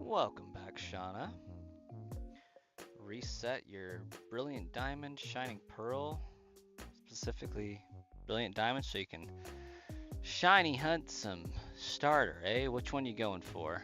Welcome back, Shauna. Reset your brilliant diamond, shining pearl, specifically brilliant diamond, so you can shiny hunt some starter, eh? Which one you going for?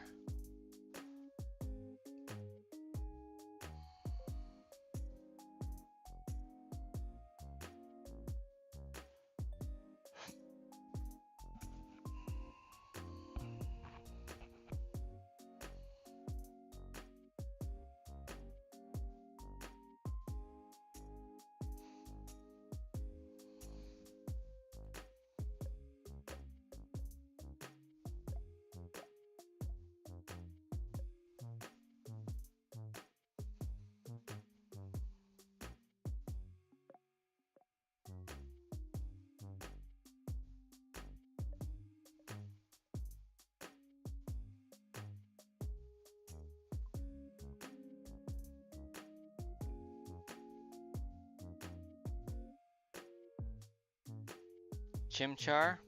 Chimchar?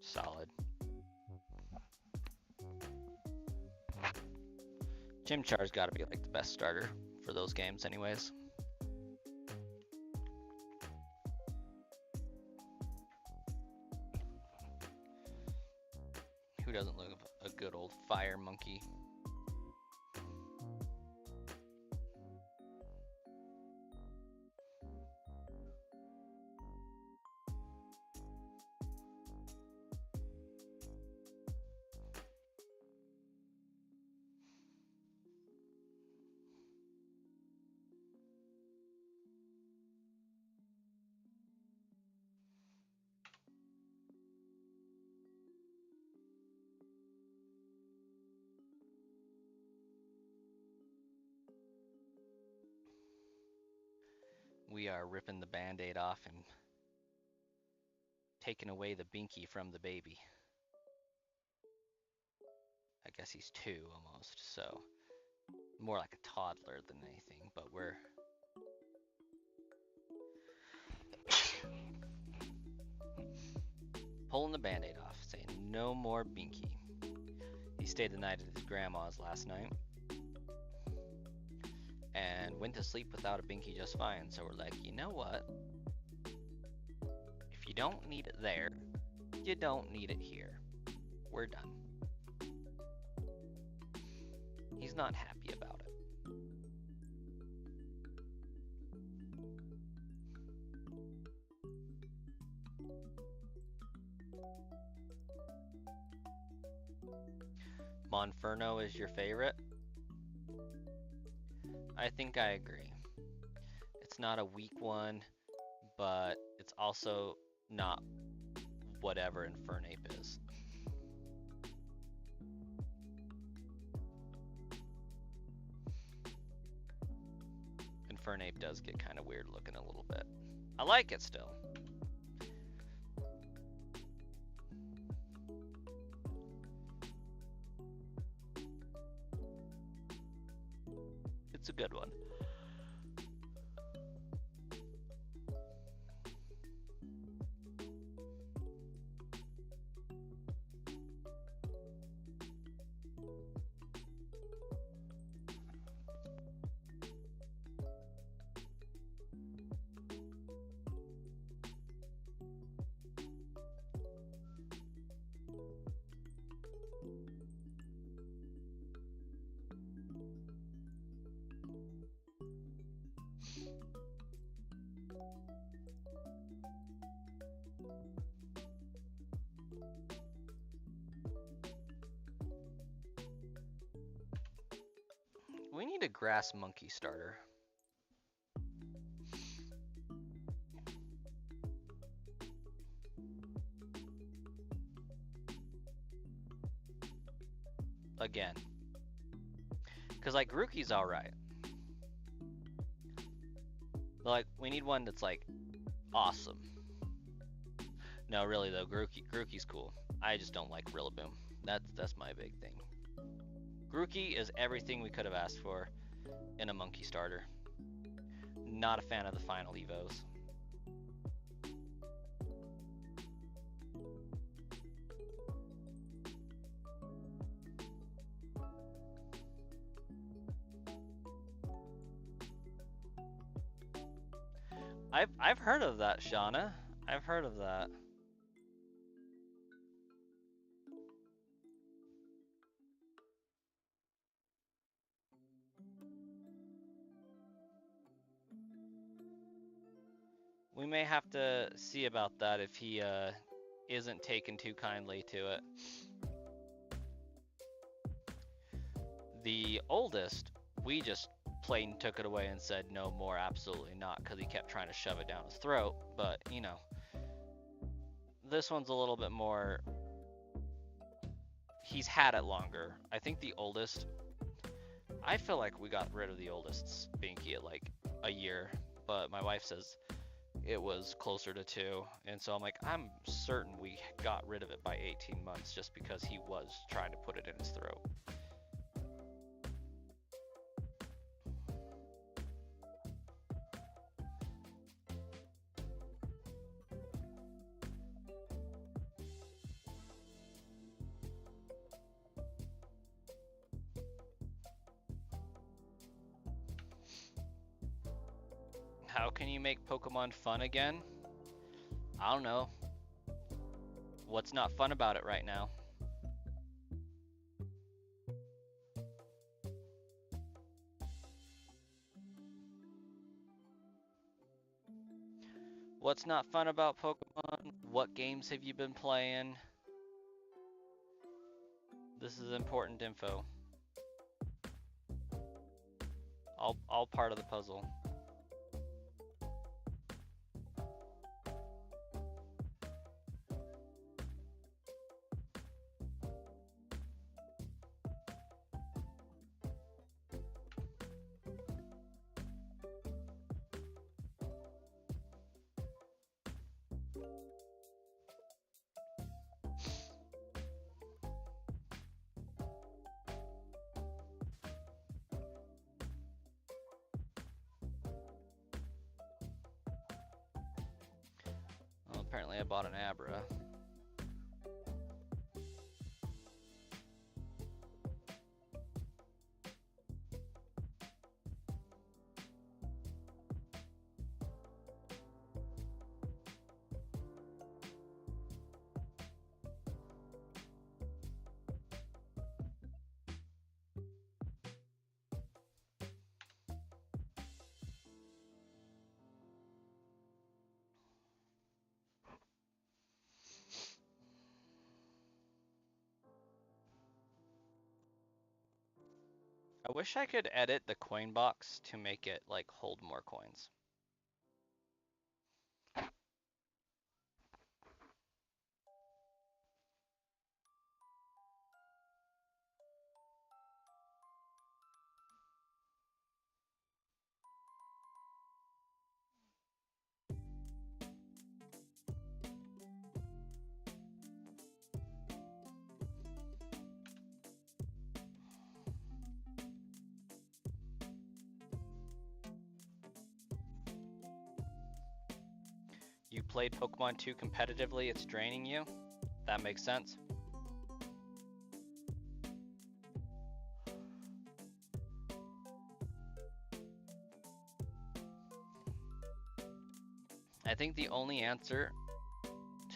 Solid. Chimchar's gotta be like the best starter for those games anyways. Who doesn't love a good old fire monkey? We are ripping the band-aid off and taking away the binky from the baby. I guess he's 2 almost, so more like a toddler than anything, but we're pulling the band-aid off, saying no more binky. He stayed the night at his grandma's last night and went to sleep without a binky just fine, so we're like, you know what? If you don't need it there, you don't need it here. We're done. He's not happy about it. Monferno is your favorite? I think I agree. It's not a weak one, but it's also not whatever Infernape is. Infernape does get kind of weird looking a little bit. I like it still. It's a good one. We need a grass monkey starter. Again. Because, like, Grookey's alright. But, like, we need one that's, like, awesome. No, really, though, Grookey's cool. I just don't like Rillaboom. That's my big thing. Grookey is everything we could have asked for in a monkey starter. Not a fan of the final Evos. I've heard of that, Shauna. I've heard of that. We may have to see about that if he isn't taken too kindly to it. The oldest, we just plain took it away and said no more, absolutely not, because he kept trying to shove it down his throat. But you know, this one's a little bit more. He's had it longer. I think the oldest. I feel like we got rid of the oldest's binky at like a year, but my wife says it was closer to 2, and so I'm like, I'm certain we got rid of it by 18 months just because he was trying to put it in his throat. How can you make Pokemon fun again? I don't know. What's not fun about it right now? What's not fun about Pokemon? What games have you been playing? This is important info. All part of the puzzle. Well, apparently I bought an Abra. I wish I could edit the coin box to make it like hold more coins. You played Pokemon 2 competitively, it's draining you? That makes sense. I think the only answer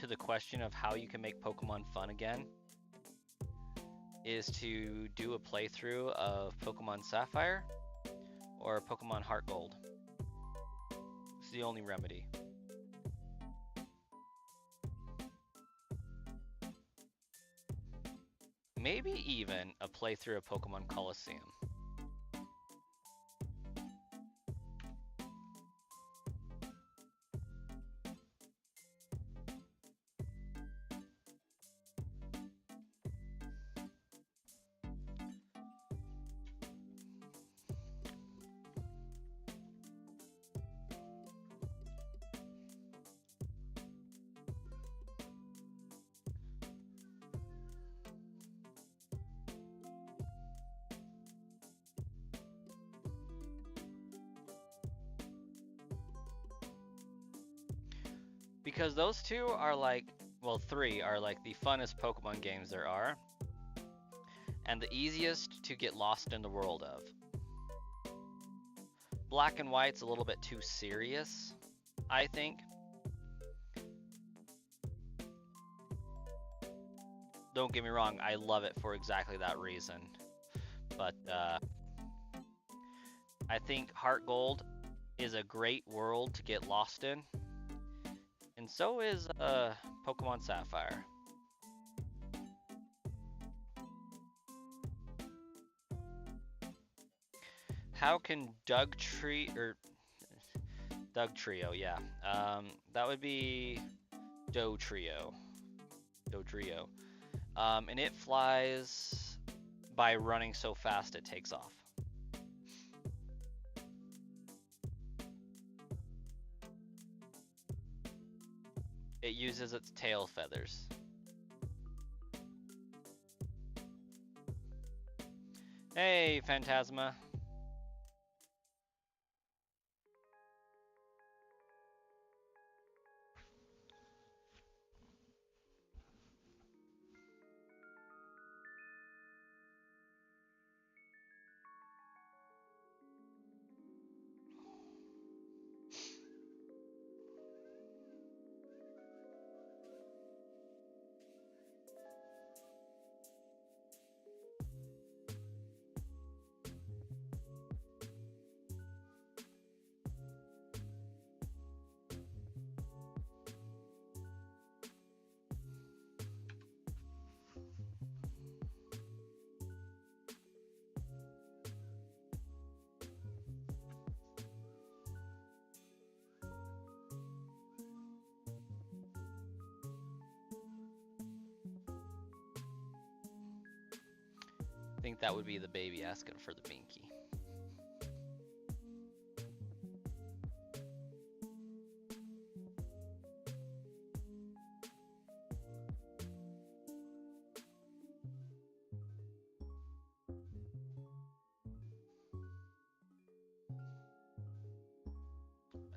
to the question of how you can make Pokemon fun again is to do a playthrough of Pokemon Sapphire or Pokemon Heart Gold. It's the only remedy. Maybe even a playthrough of Pokemon Coliseum. Because those two are like, well, 3 are like the funnest Pokemon games there are, and the easiest to get lost in the world of. Black and White's a little bit too serious. I think. Don't get me wrong, I love it for exactly that reason. But I think Heart Gold is a great world to get lost in. And so is Pokemon Sapphire. How can Doug Trio, yeah. That would be Dodrio. And it flies by running so fast it takes off. It uses its tail feathers. Hey, Phantasma. I think that would be the baby asking for the binky.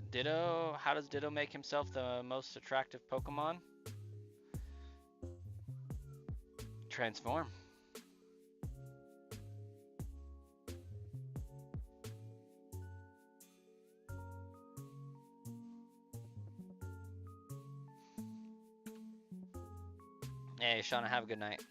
Ditto, how does Ditto make himself the most attractive Pokemon? Transform. Hey, Shauna, have a good night.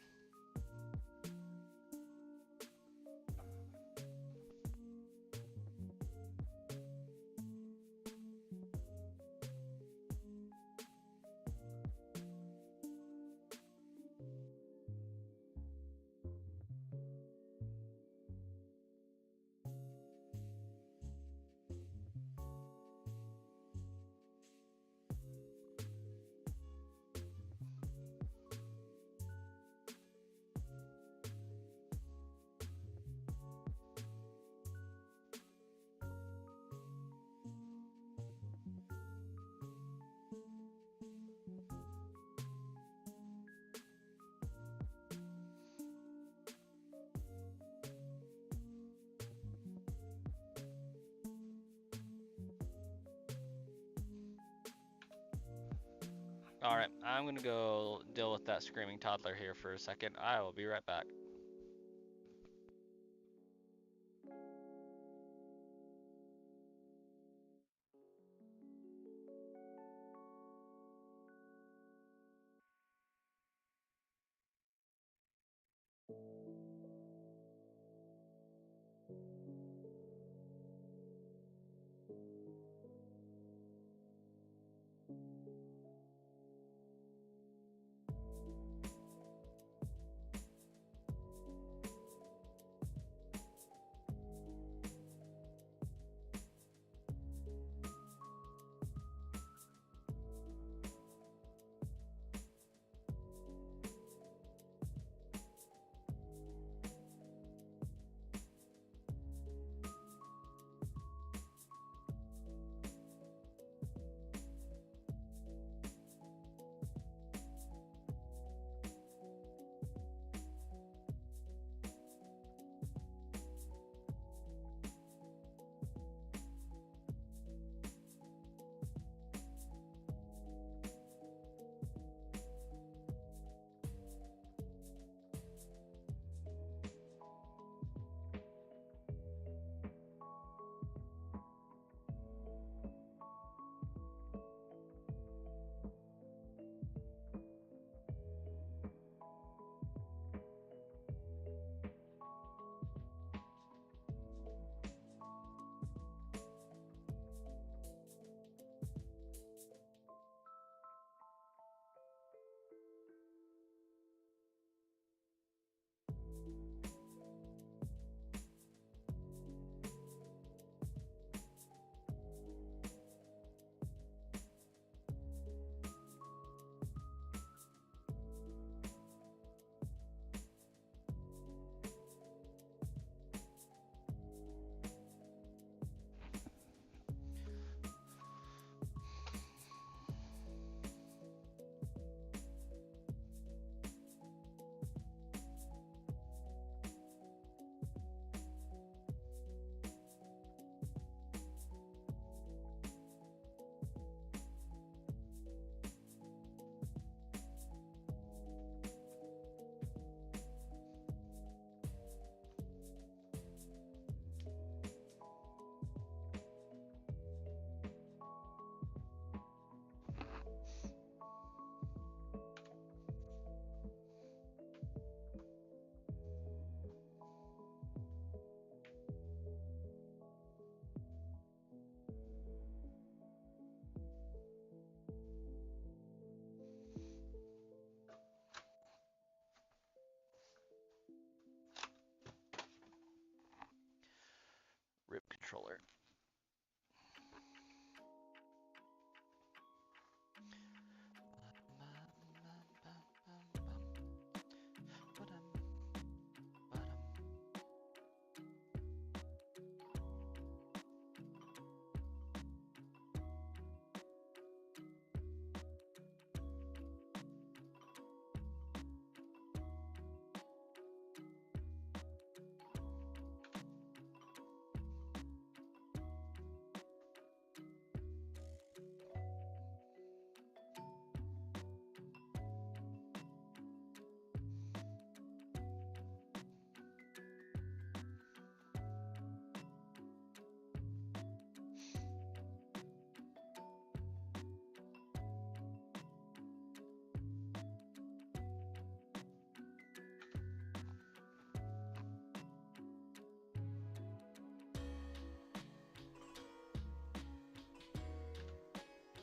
Alright, I'm gonna go deal with that screaming toddler here for a second. I will be right back.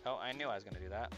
Oh, I knew I was gonna do that.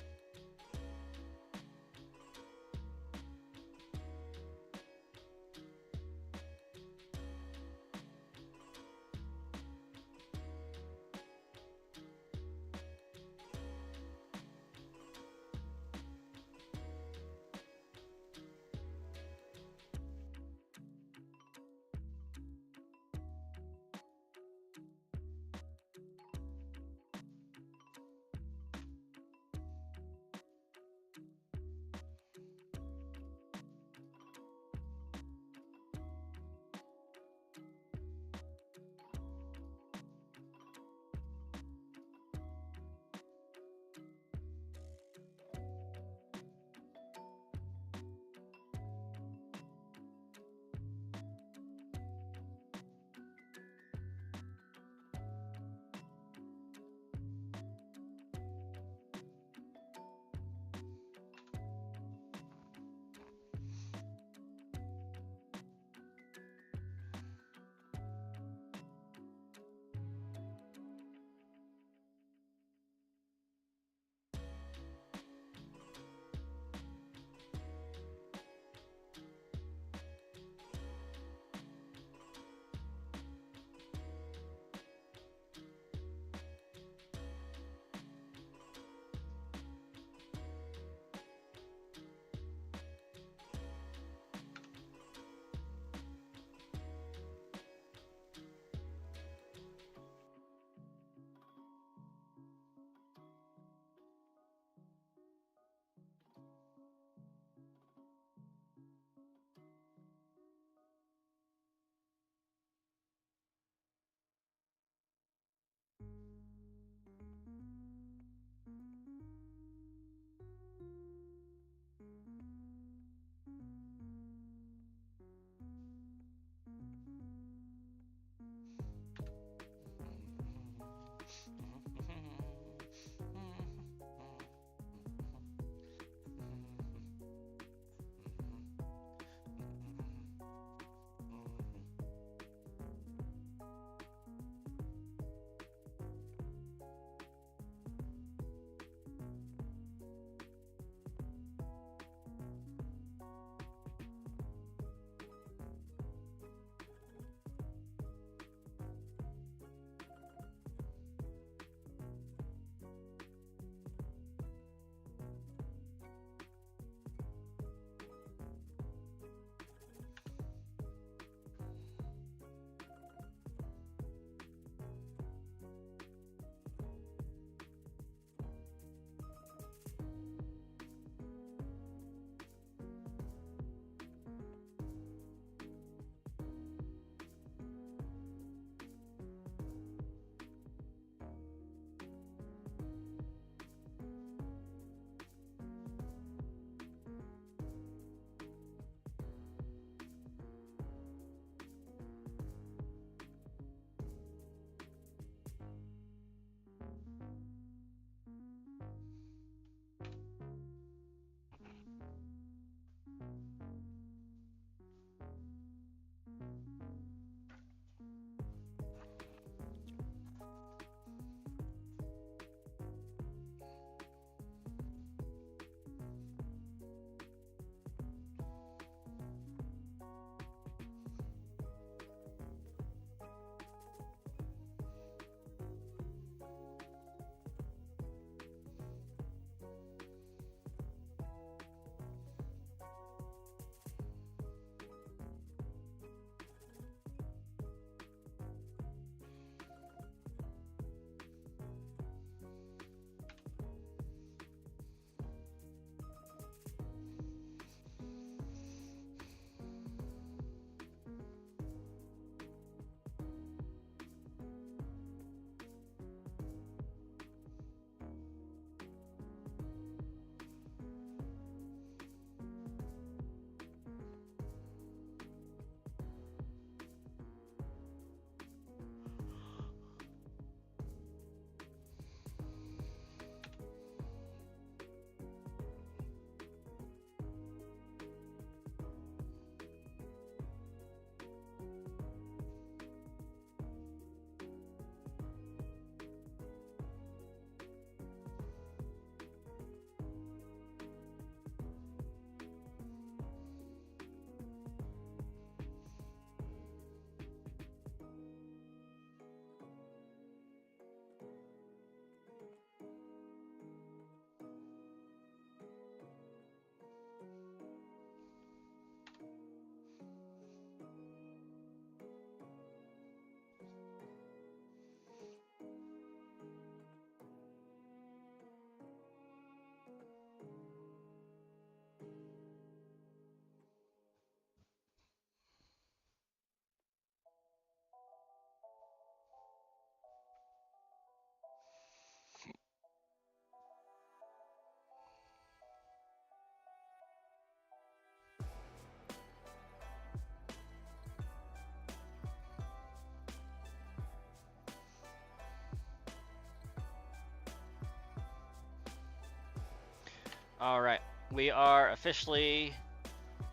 All right, we are officially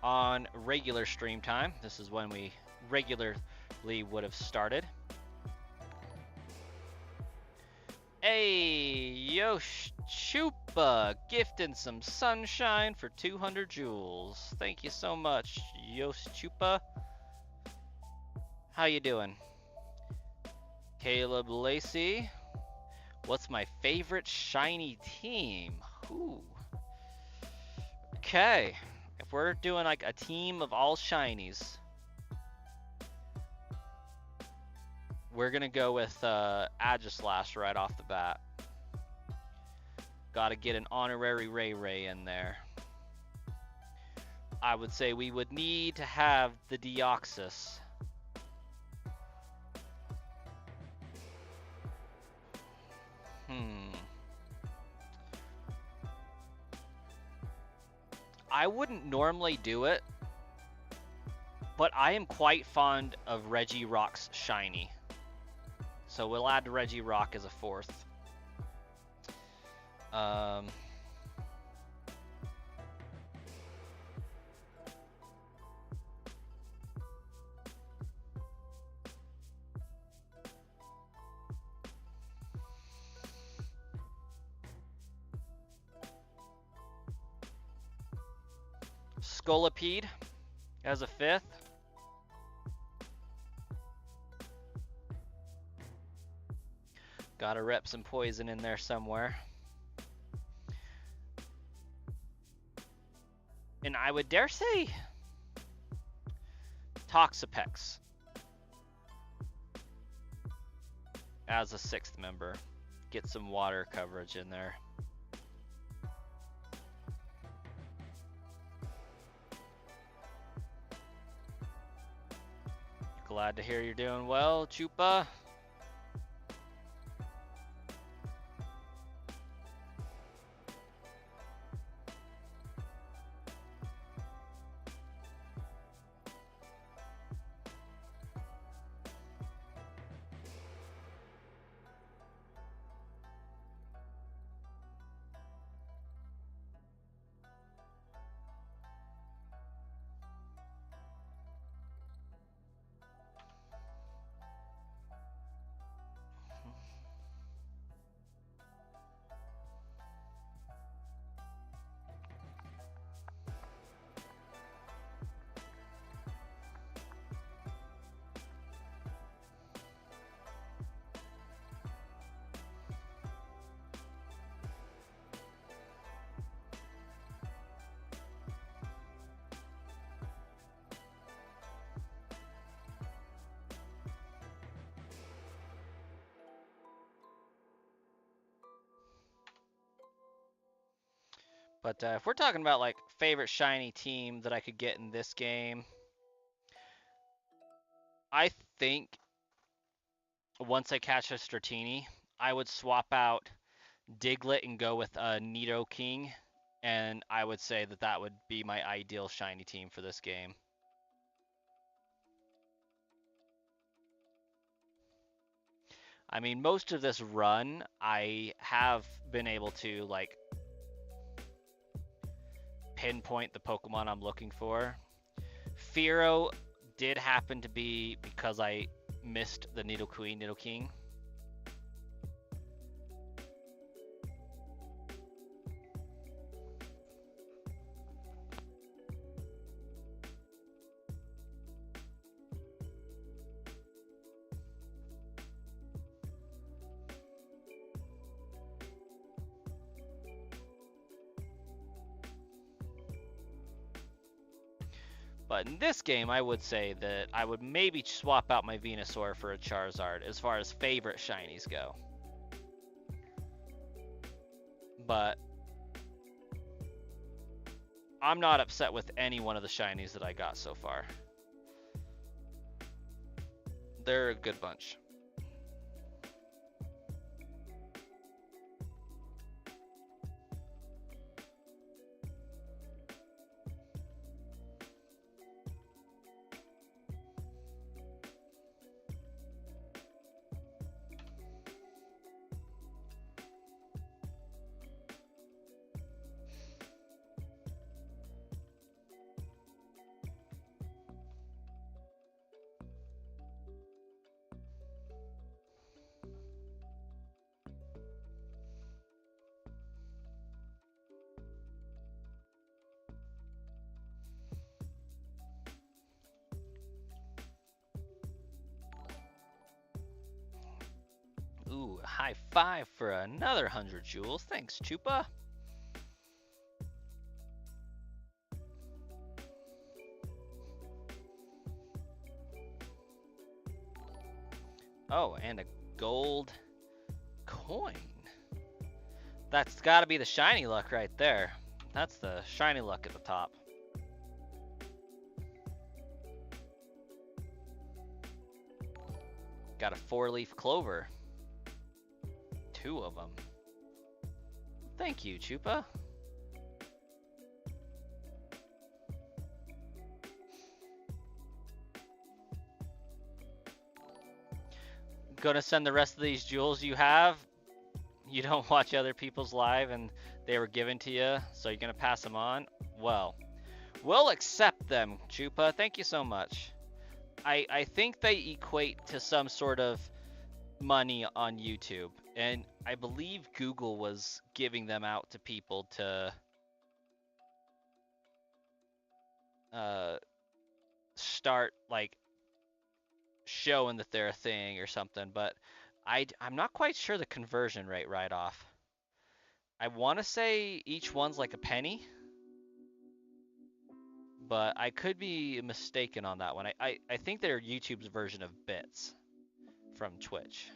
on regular stream time. This is when we regularly would have started. Hey, Chupa, gifting some sunshine for 200 jewels. Thank you so much, Chupa. How you doing? Caleb Lacey, what's my favorite shiny team? Ooh. Okay, if we're doing like a team of all shinies, we're gonna go with Agislash right off the bat. Gotta get an honorary Ray in there. I would say we would need to have the Deoxys. I wouldn't normally do it, but I am quite fond of Regirock's shiny. So we'll add Regirock as a fourth. Scolipede as a fifth. Gotta rep some poison in there somewhere. And I would dare say Toxapex as a sixth member. Get some water coverage in there. Glad to hear you're doing well, Chupa. But if we're talking about like favorite shiny team that I could get in this game, I think once I catch a Stratini, I would swap out Diglett and go with Nidoking, and I would say that that would be my ideal shiny team for this game. I mean, most of this run, I have been able to like pinpoint the Pokemon I'm looking for. Fearow did happen to be because I missed the Nidoking. But in this game, I would say that I would maybe swap out my Venusaur for a Charizard as far as favorite shinies go. But I'm not upset with any one of the shinies that I got so far. They're a good bunch. high five for another 100 jewels. Thanks, Chupa. Oh, and a gold coin. That's gotta be the shiny luck right there. That's the shiny luck at the top. Got a 4-leaf clover. 2 of them. Thank you, Chupa. Gonna send the rest of these jewels you have. You don't watch other people's live and they were given to you, so you're gonna pass them on? Well, we'll accept them, Chupa. Thank you so much. I think they equate to some sort of money on YouTube, and I believe Google was giving them out to people to start like showing that they're a thing or something, but I'm not quite sure the conversion rate right off. I want to say each one's like a penny, but I could be mistaken on that one. I think they're YouTube's version of bits from Twitch.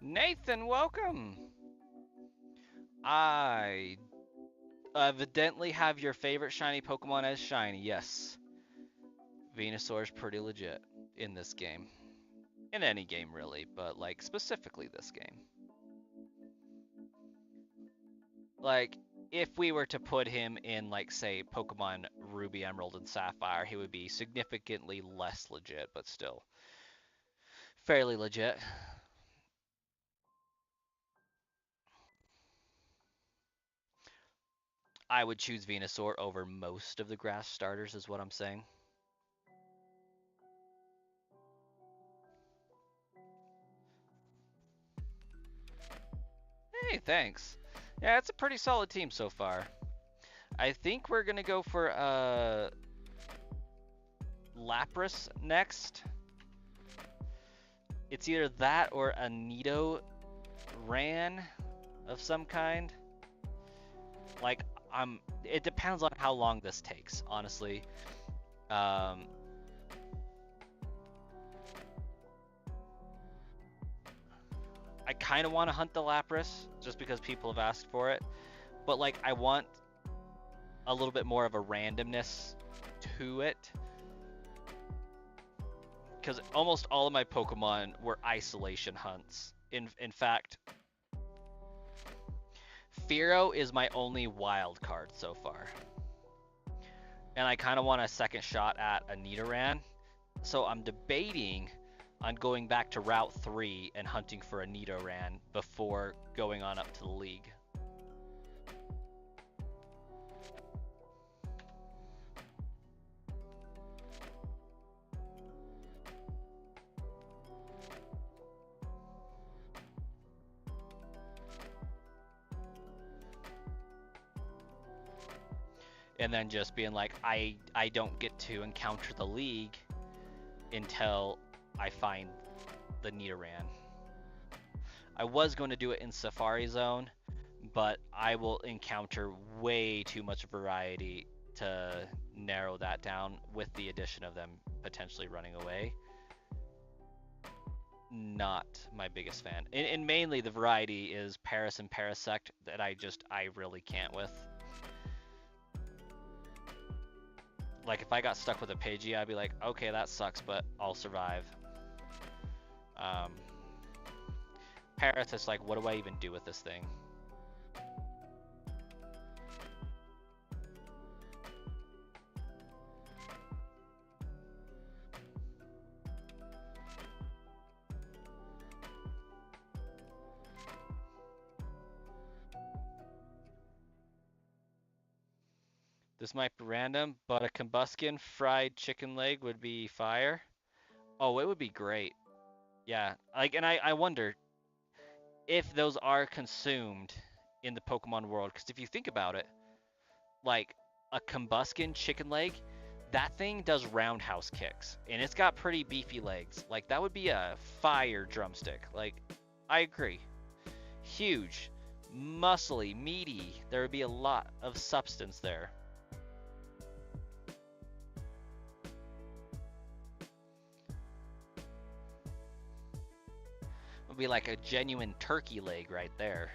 Nathan, welcome. I evidently have your favorite shiny Pokemon as shiny. Yes. Venusaur's pretty legit in this game. In any game, really, but like specifically this game. Like, if we were to put him in, like, say, Pokemon Ruby, Emerald, and Sapphire, he would be significantly less legit, but still fairly legit. I would choose Venusaur over most of the grass starters, is what I'm saying. Hey, thanks. Yeah, it's a pretty solid team so far. I think we're gonna go for Lapras next. It's either that or a Nido Ran of some kind. Like, it depends on how long this takes, honestly. Um, I kind of want to hunt the Lapras just because people have asked for it, but like I want a little bit more of a randomness to it because almost all of my Pokemon were isolation hunts. In fact, Fearow is my only wild card so far. And I kind of want a second shot at a Nidoran. So I'm debating on going back to Route 3 and hunting for a Nidoran before going on up to the league. And then just being like, I don't get to encounter the league until I find the Nidoran. I was going to do it in Safari Zone, but I will encounter way too much variety to narrow that down with the addition of them potentially running away. Not my biggest fan. And mainly the variety is Paris and Parasect that I really can't with. Like if I got stuck with a Pidgey, I'd be like, okay, that sucks, but I'll survive. Paris is like, what do I even do with this thing? This might be random, but a combustion fried chicken leg would be fire. Oh, it would be great. Yeah, like, and I wonder if those are consumed in the Pokemon world, because if you think about it, like a combustion chicken leg, that thing does roundhouse kicks, and it's got pretty beefy legs. Like that would be a fire drumstick. Like, I agree. Huge, muscly, meaty. There would be a lot of substance there. It would be like a genuine turkey leg right there.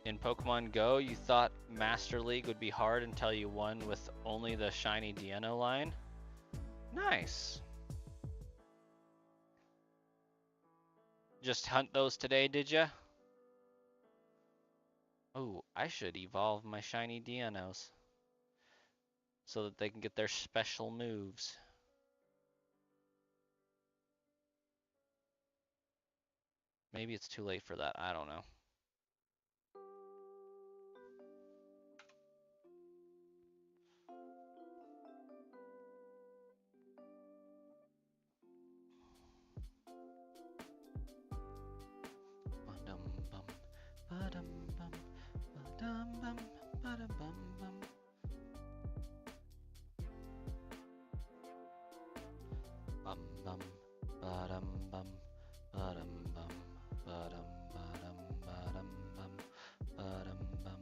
In Pokemon Go, you thought Master League would be hard until you won with only the shiny Deino line? Nice. Just hunt those today, did ya? Oh, I should evolve my shiny Deionos so that they can get their special moves. Maybe it's too late for that. I don't know. Ba-dum bum, ba-dum bum, ba-dum bum, ba-dum bum bum. Bum bum, ba-dum bum, ba-dum bum, ba-dum ba-dum ba-dum bum, ba-dum bum.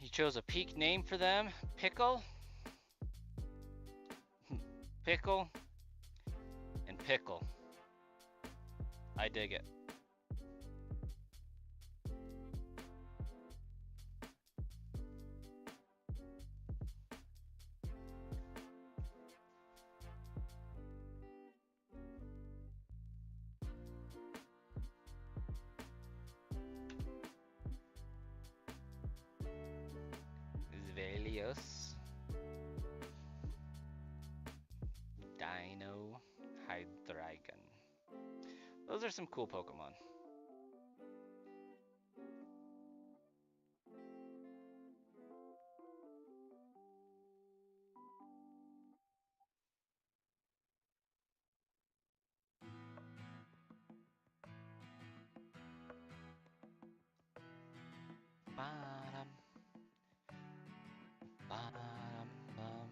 You chose a peak name for them? Pickle? Pickle and pickle. I dig it. Zvelios. Dino. Hydreigon. Those are some cool Pokemon. Ba-dum. Ba-dum bum.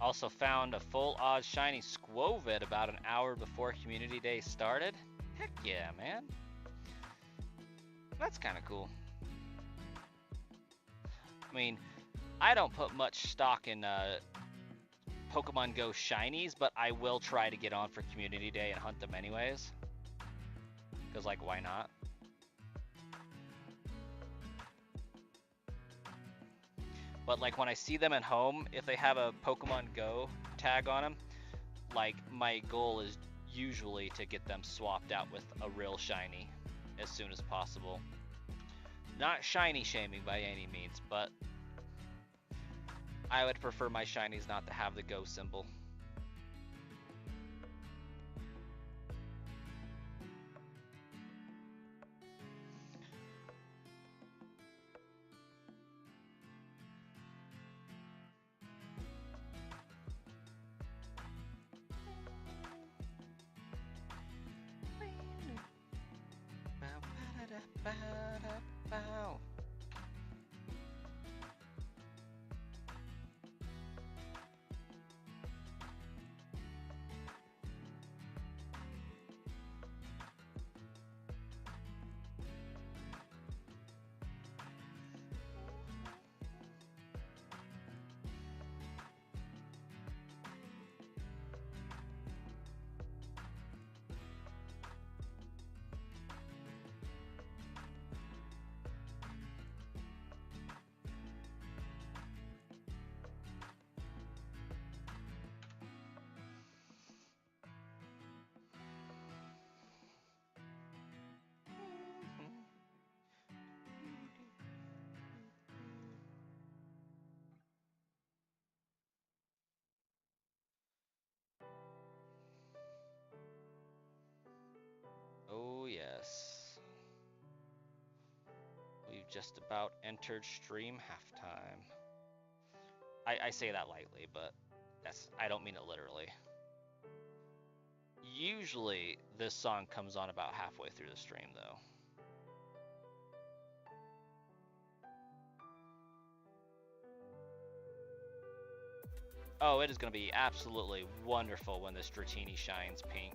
Also found a full odds shiny Squovid about an hour before Community Day started. Heck yeah, man. That's kind of cool. I mean, I don't put much stock in Pokemon Go shinies, but I will try to get on for Community Day and hunt them anyways. Because, like, why not? But, like, when I see them at home, if they have a Pokemon Go tag on them, like, my goal is usually to get them swapped out with a real shiny as soon as possible. Not shiny shaming by any means, but I would prefer my shinies not to have the Go symbol. just about entered stream halftime. I say that lightly, but I don't mean it literally. Usually, this song comes on about halfway through the stream, though. Oh, it is going to be absolutely wonderful when this Dratini shines pink.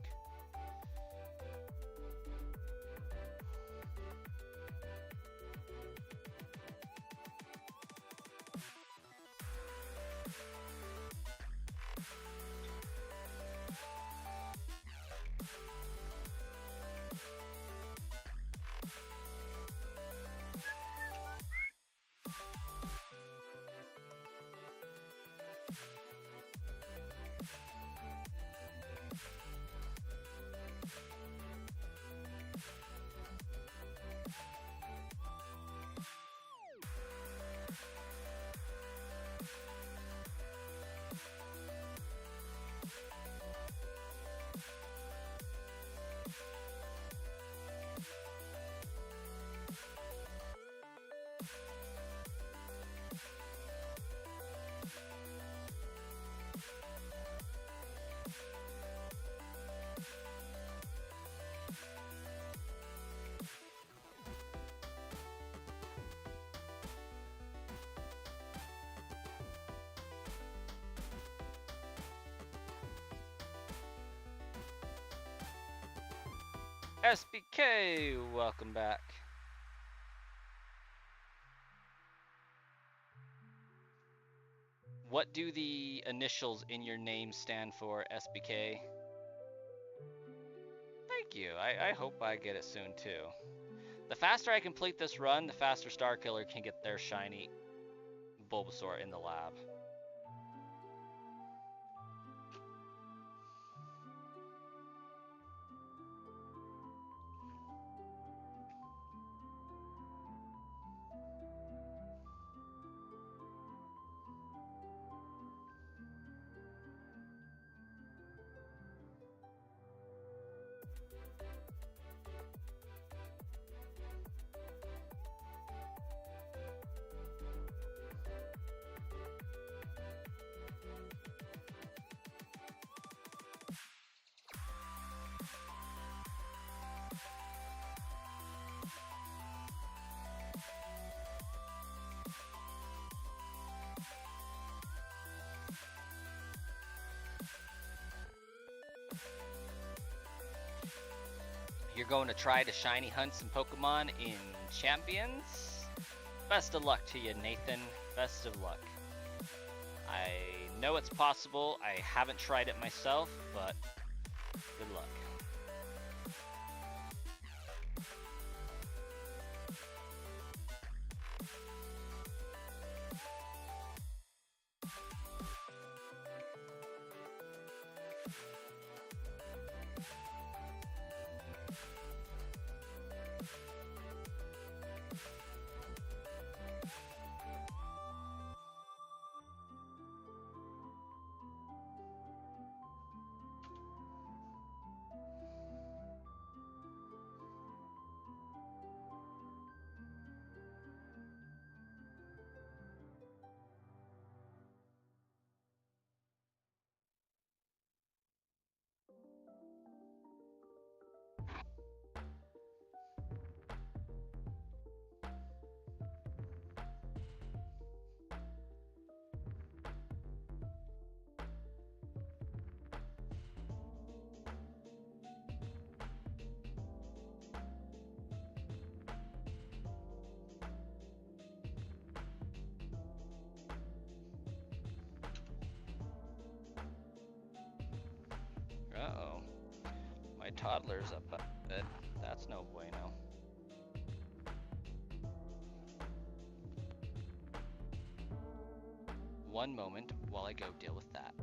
SBK, welcome back. What do the initials in your name stand for, SBK? Thank you. I hope I get it soon too. The faster I complete this run, the faster Starkiller can get their shiny Bulbasaur in the lab. You're going to try to shiny hunt some Pokemon in Champions? Best of luck to you, Nathan. Best of luck. I know it's possible. I haven't tried it myself, but good luck. Uh-oh. My toddler's up at bed. That's no bueno. One moment while I go deal with that.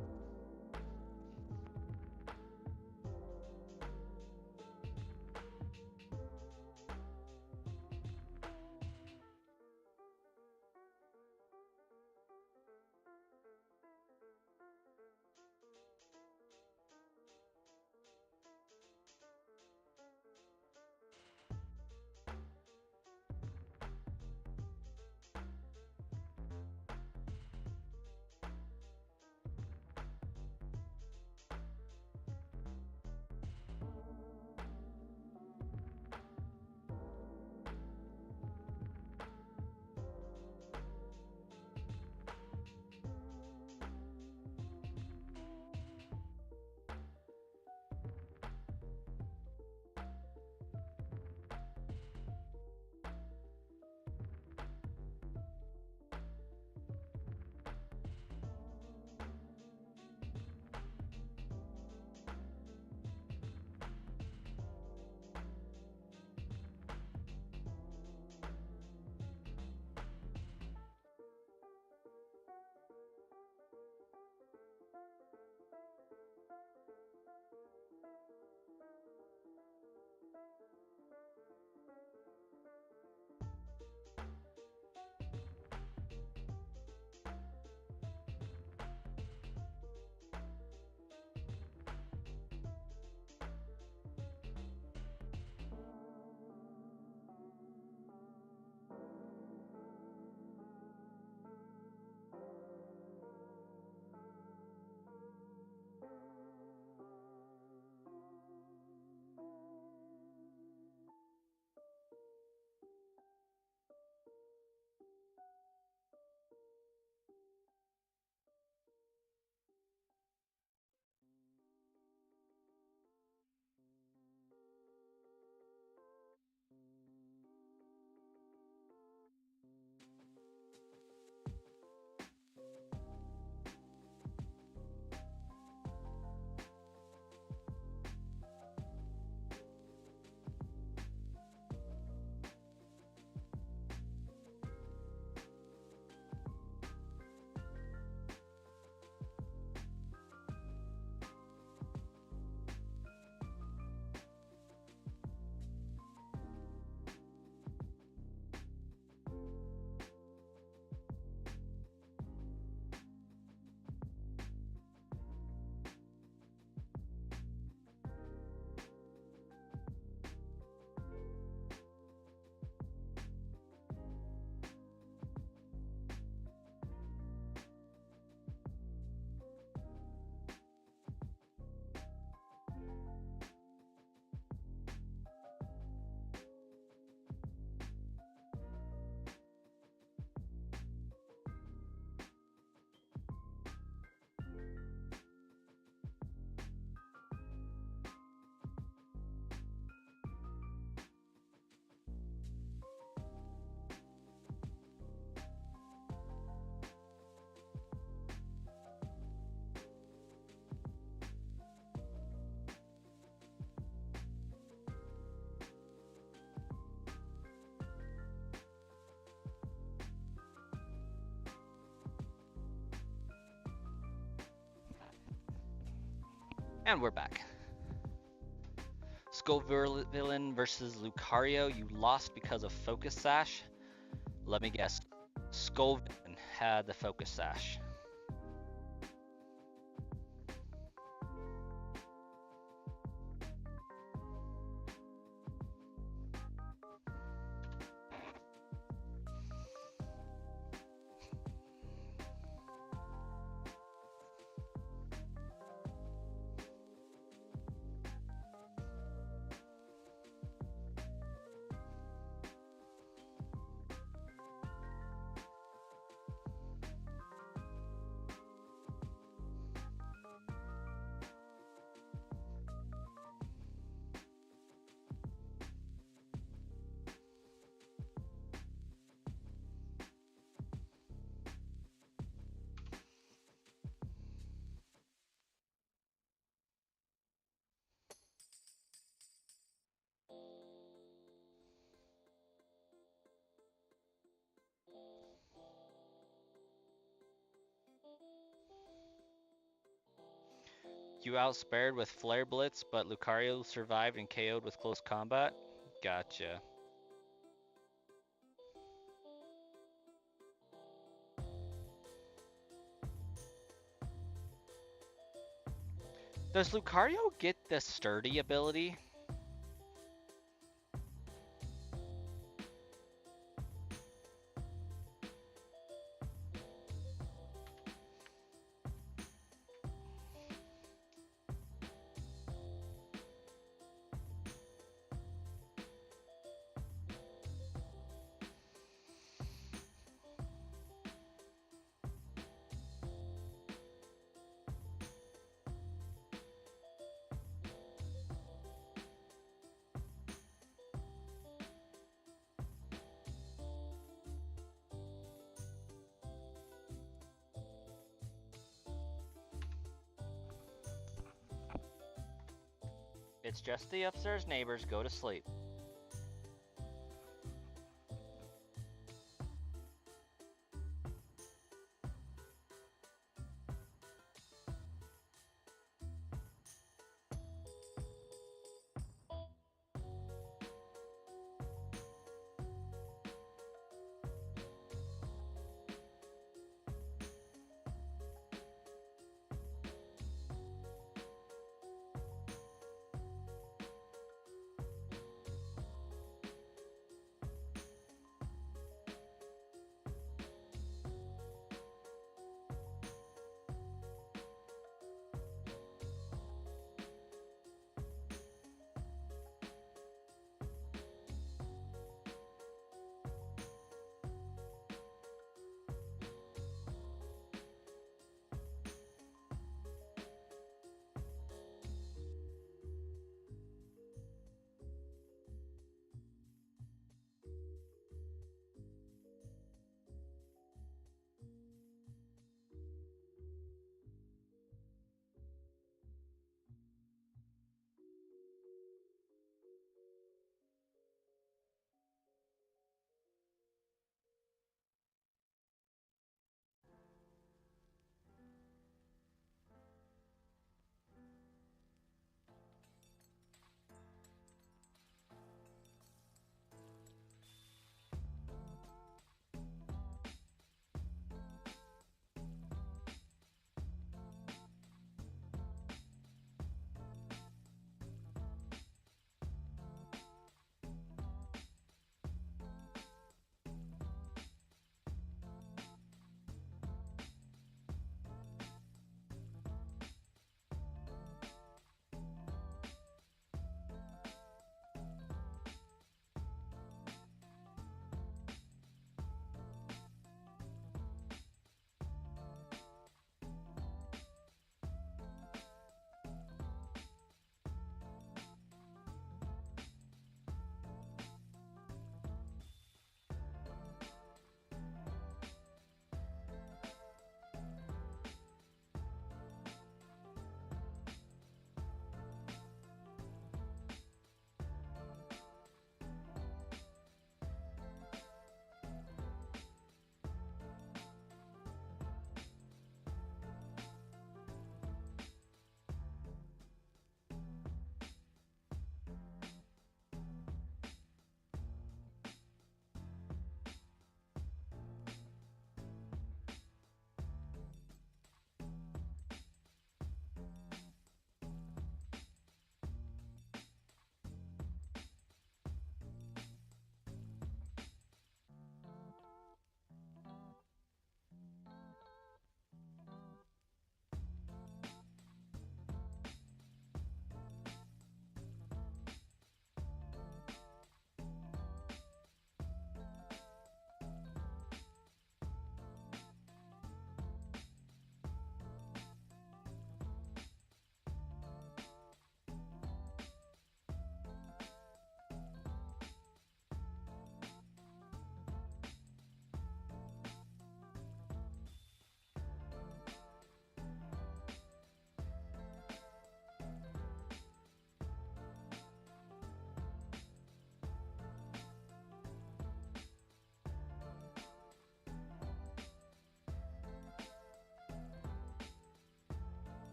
And we're back. Villain versus Lucario. You lost because of Focus Sash. Let me guess. Villain had the Focus Sash. You outspared with Flare Blitz, but Lucario survived and KO'd with close combat? Gotcha. Does Lucario get the Sturdy ability? It's just the upstairs neighbors. Go to sleep.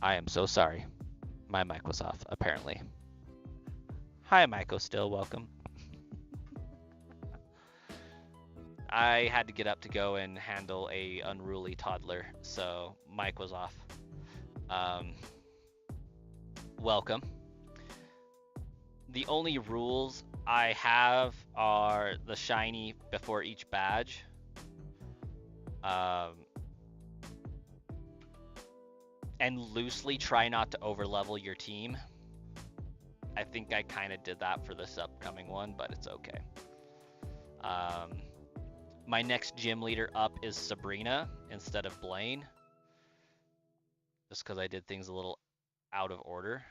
I am so sorry. My mic was off, apparently. Hi, Maiko, still welcome. I had to get up to go and handle a unruly toddler, so mic was off. Welcome. The only rules I have are the shiny before each badge. And loosely try not to overlevel your team. I think I kind of did that for this upcoming one, but it's okay. My next gym leader up is Sabrina instead of Blaine. Just because I did things a little out of order.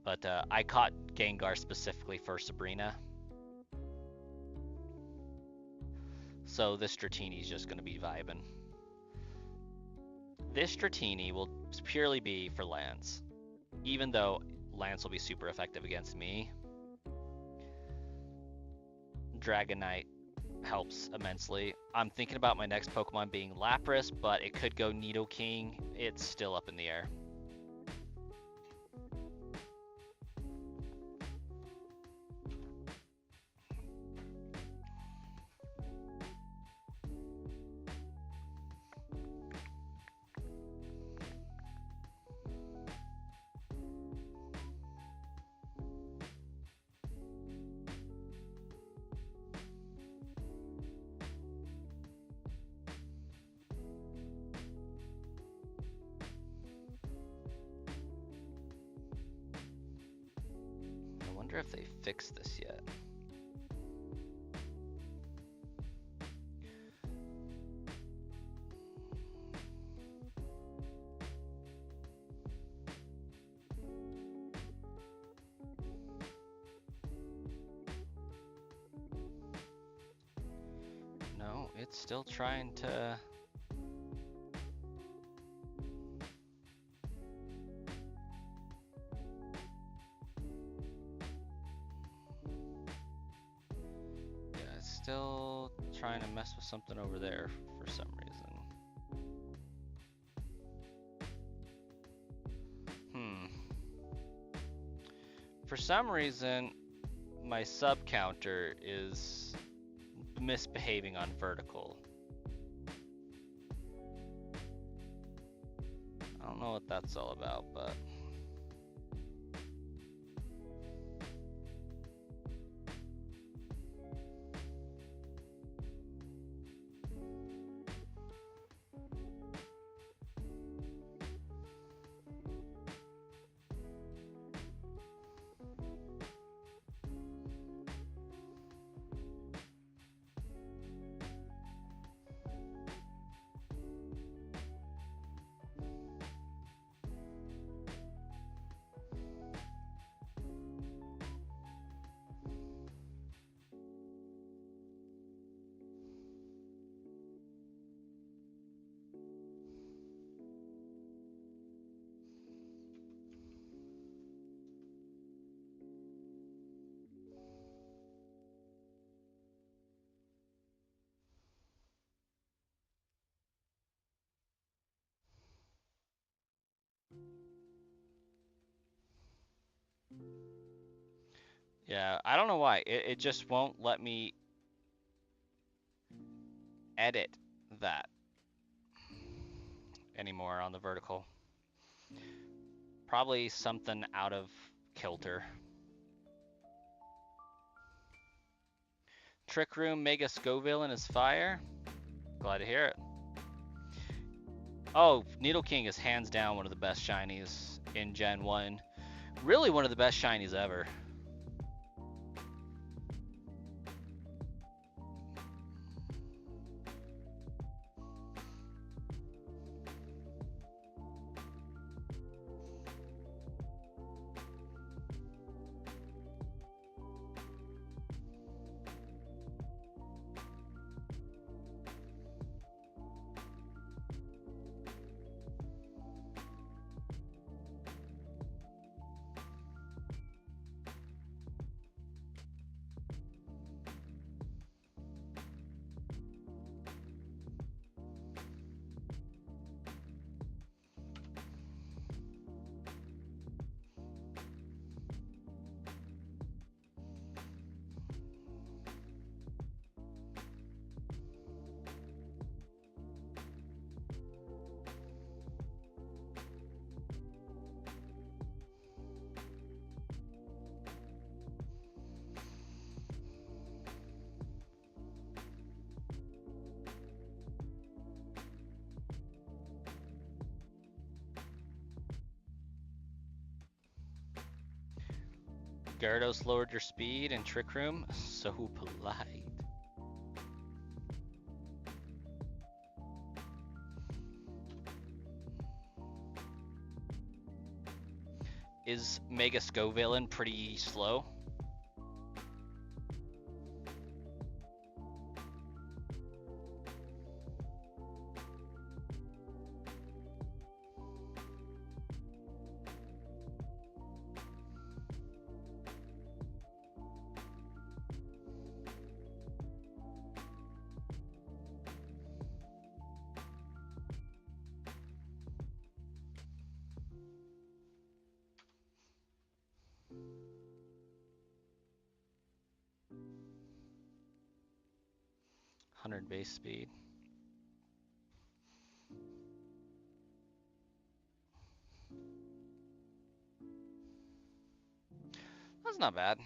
But I caught Gengar specifically for Sabrina. So this Dratini is just going to be vibing. This Dratini will purely be for Lance. Even though Lance will be super effective against me. Dragonite helps immensely. I'm thinking about my next Pokemon being Lapras, but it could go Nidoking. It's still up in the air. I wonder if they fixed this yet. No, it's still trying to... Still trying to mess with something over there for some reason. For some reason, my sub counter is misbehaving on vertical. I don't know what that's all about, but... Yeah, I don't know why. It just won't let me edit that anymore on the vertical. Probably something out of kilter. Trick Room Mega Scoville and his fire. Glad to hear it. Oh, Nidoking is hands down one of the best shinies in Gen 1. Really one of the best shinies ever. Gyarados lowered your speed in Trick Room. So polite. Is Mega Scovillain pretty slow? Base speed. That's not bad.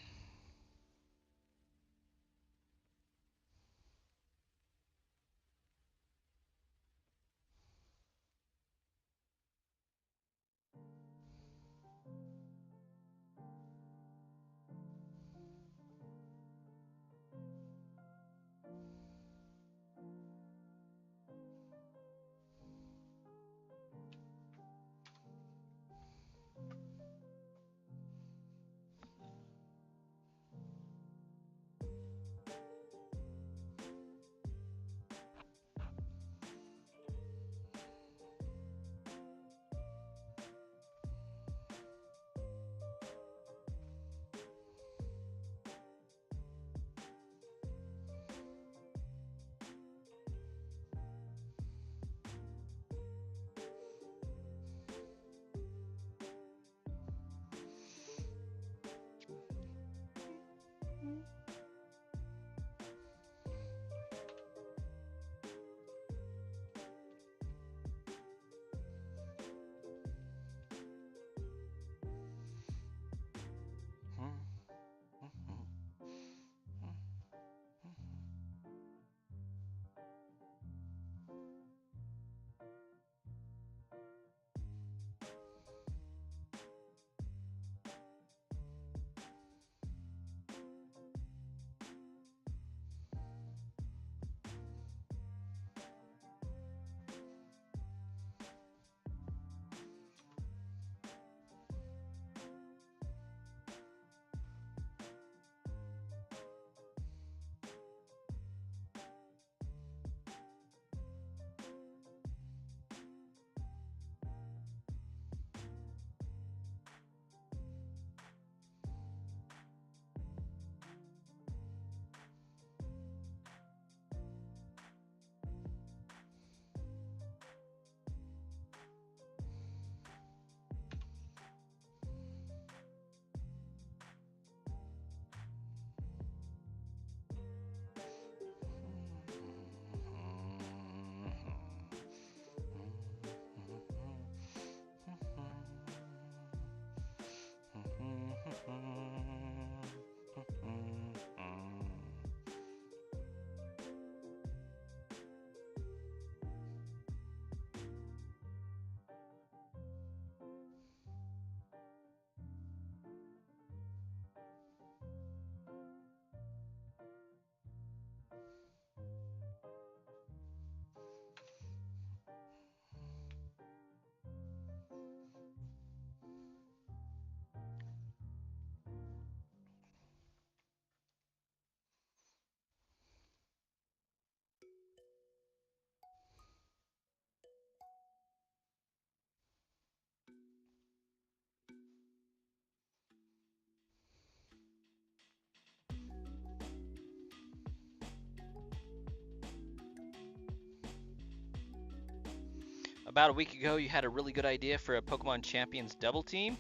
About a week ago, you had a really good idea for a Pokemon Champions double team.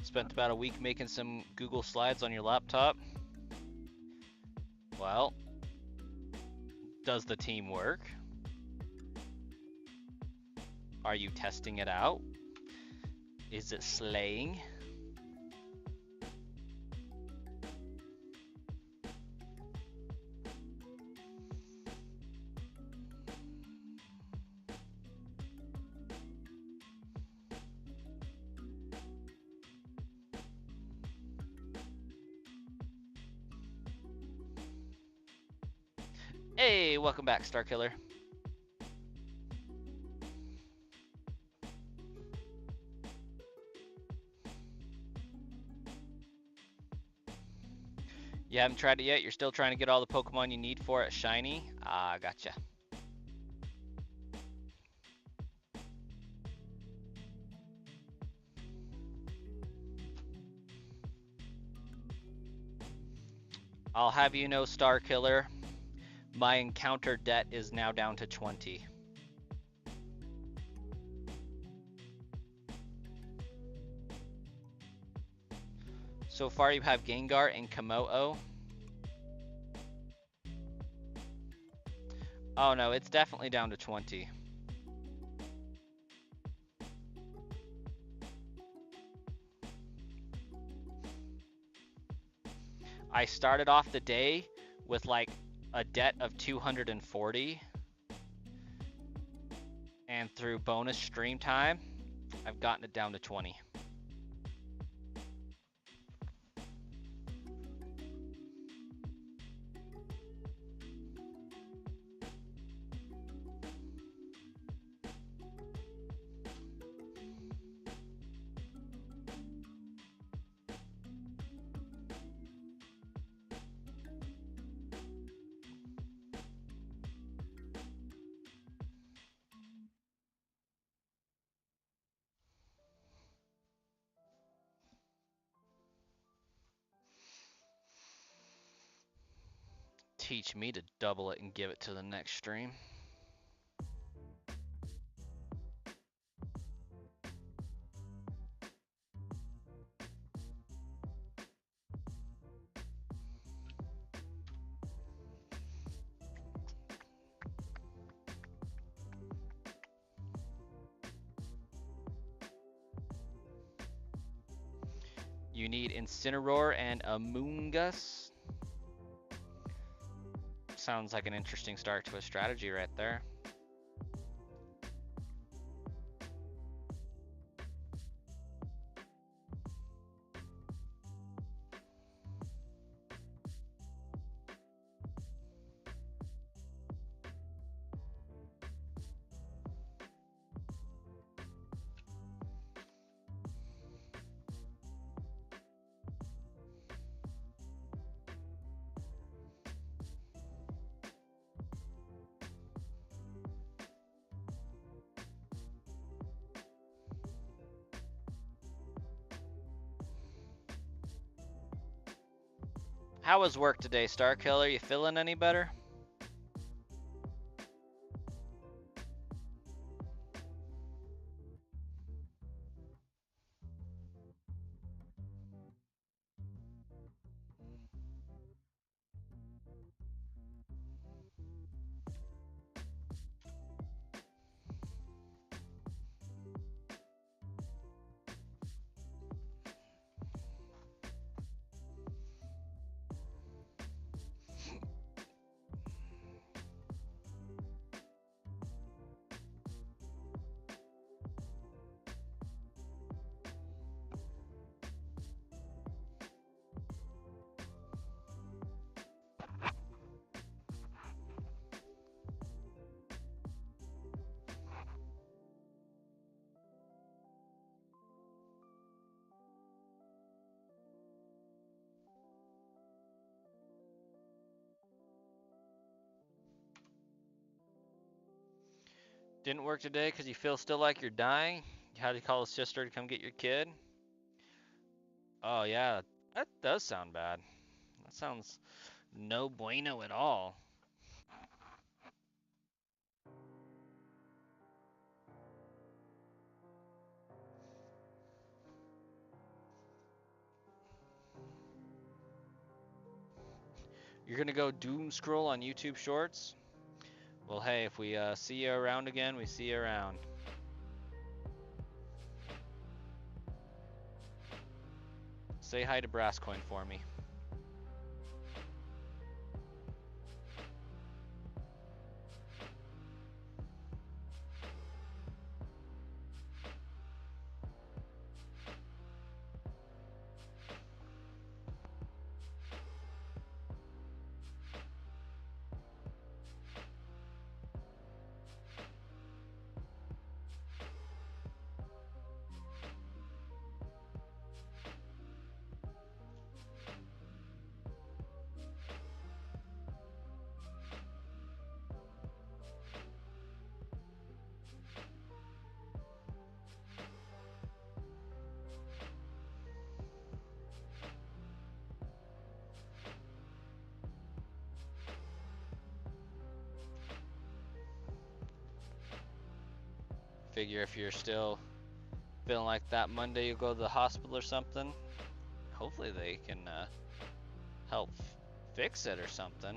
Spent about a week making some Google Slides on your laptop. Well, does the team work? Are you testing it out? Is it slaying? Hey, welcome back, Star Killer. You haven't tried it yet? You're still trying to get all the Pokemon you need for it shiny? Ah, gotcha. I'll have you know, Star Killer, my encounter debt is now down to 20. So far you have Gengar and Komodo. Oh no, it's definitely down to 20. I started off the day with like a debt of 240. And through bonus stream time, I've gotten it down to 20. Teach me to double it and give it to the next stream. You need Incineroar and Amoonguss. Sounds like an interesting start to a strategy right there. How was work today, Star Killer? You feeling any better? Didn't work today because you feel still like you're dying? You had to call a sister to come get your kid? Oh yeah, that does sound bad. That sounds no bueno at all. You're gonna go doom scroll on YouTube Shorts? Well, hey, if we see you around again, we see you around. Say hi to Brasscoin for me. Figure if you're still feeling like that Monday you go to the hospital or something, hopefully they can help fix it or something.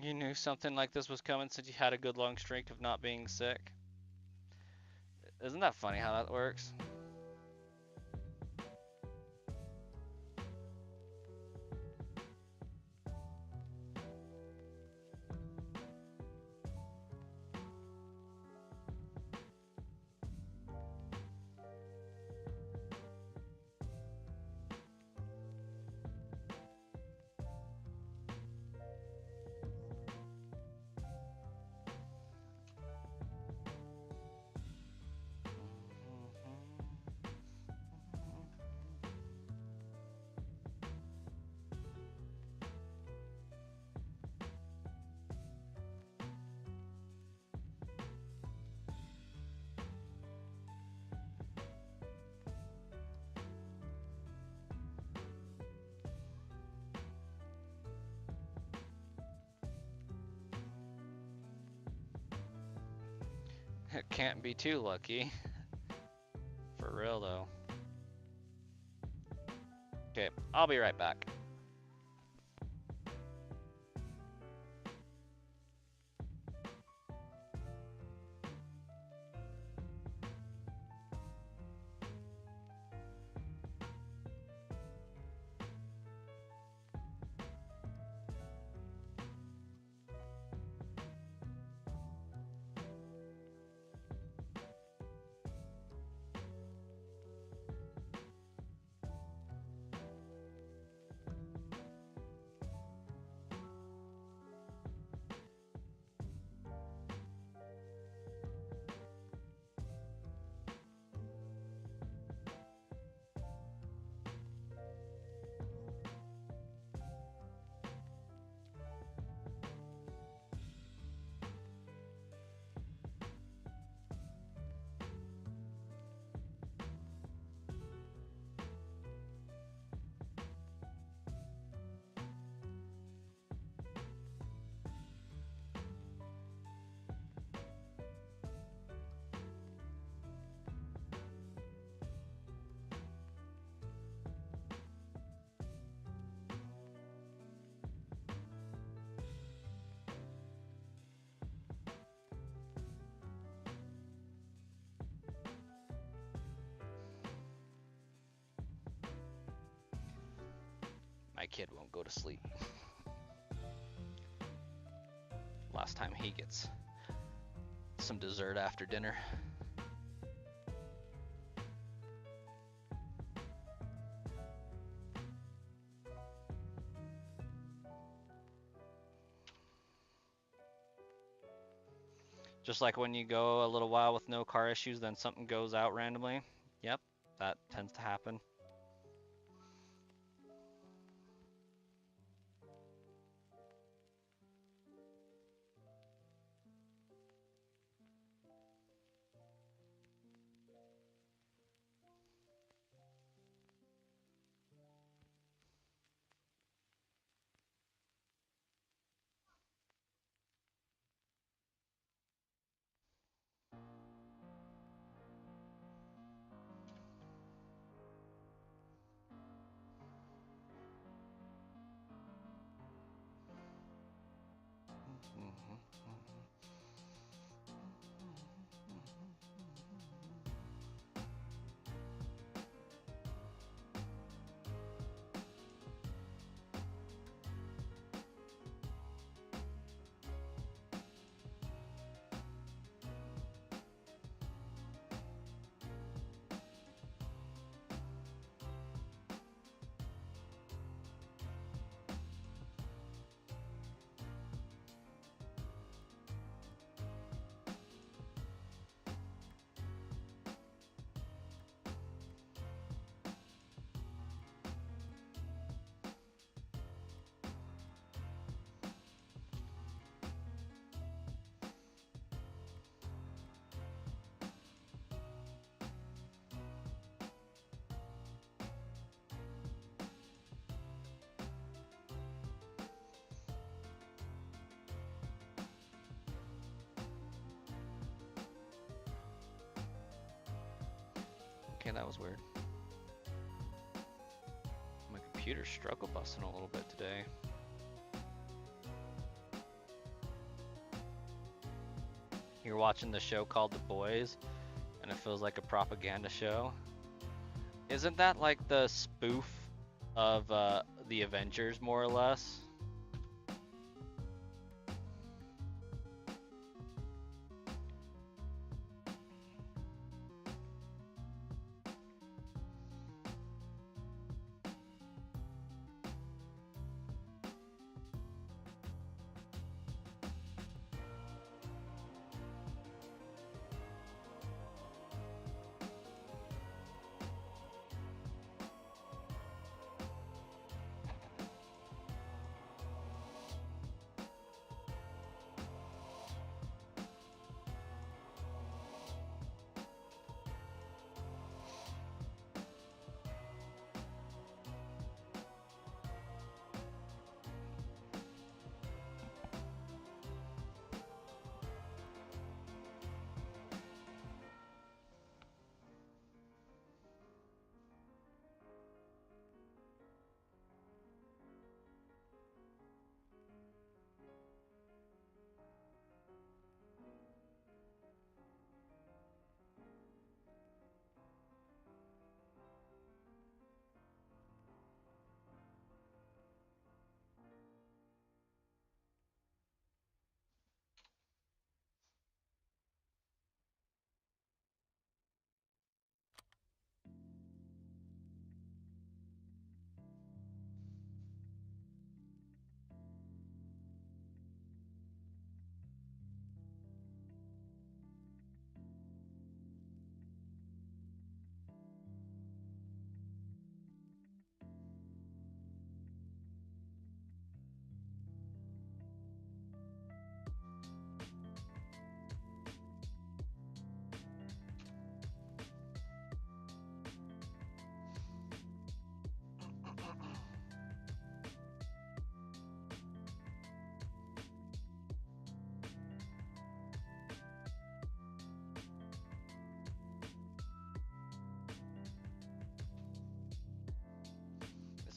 You knew something like this was coming since you had a good long streak of not being sick. Isn't that funny how that works? It can't be too lucky. For real though. Okay, I'll be right back. My kid won't go to sleep. Last time he gets some dessert after dinner. Just like when you go a little while with no car issues, then something goes out randomly. Yep, that tends to happen. Okay, that was weird. My computer's struggle busting a little bit today. You're watching the show called The Boys, and it feels like a propaganda show. Isn't that like the spoof of the Avengers, more or less?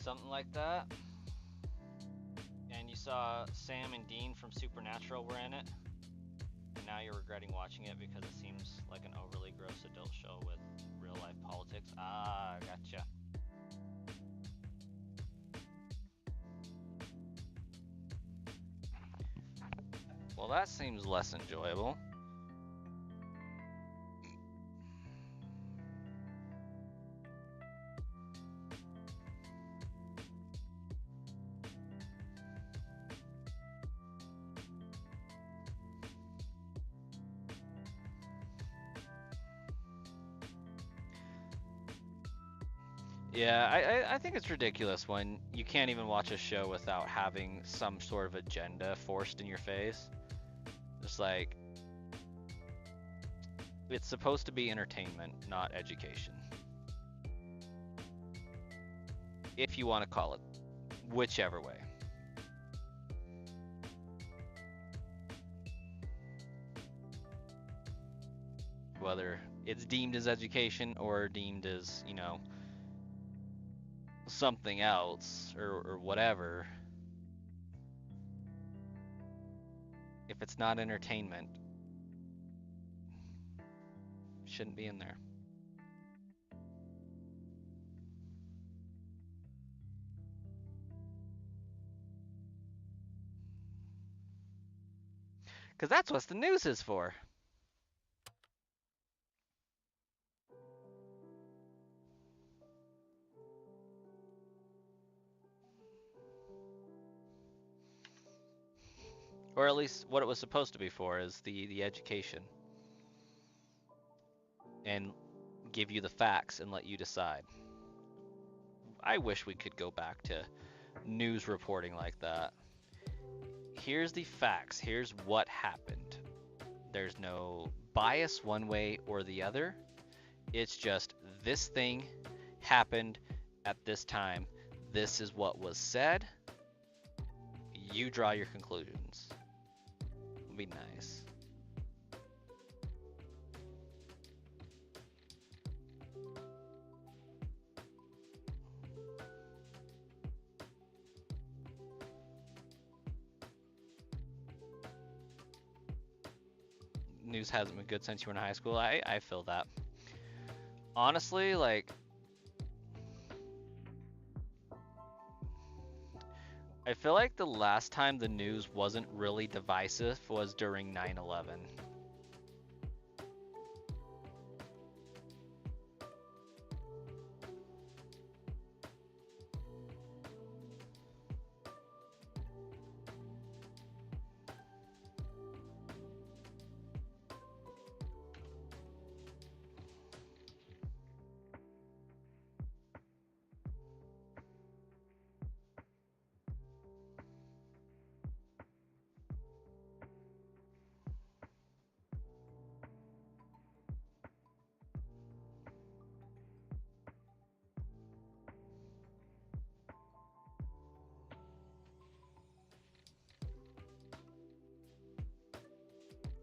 Something like that. And you saw Sam and Dean from Supernatural were in it. And now you're regretting watching it because it seems like an overly gross adult show with real life politics. Ah, gotcha. Well, that seems less enjoyable. Yeah, I think it's ridiculous when you can't even watch a show without having some sort of agenda forced in your face. It's like, it's supposed to be entertainment, not education. If you want to call it, whichever way. Whether it's deemed as education or deemed as, you know, something else or whatever. If it's not entertainment, shouldn't be in there. Because that's what the news is for. Or at least what it was supposed to be for is the education. And give you the facts and let you decide. I wish we could go back to news reporting like that. Here's the facts. Here's what happened. There's no bias one way or the other. It's just this thing happened at this time. This is what was said. You draw your conclusions. Would be nice. news hasn't been good since you were in high school. I feel that. Honestly, like, I feel like the last time the news wasn't really divisive was during 9/11.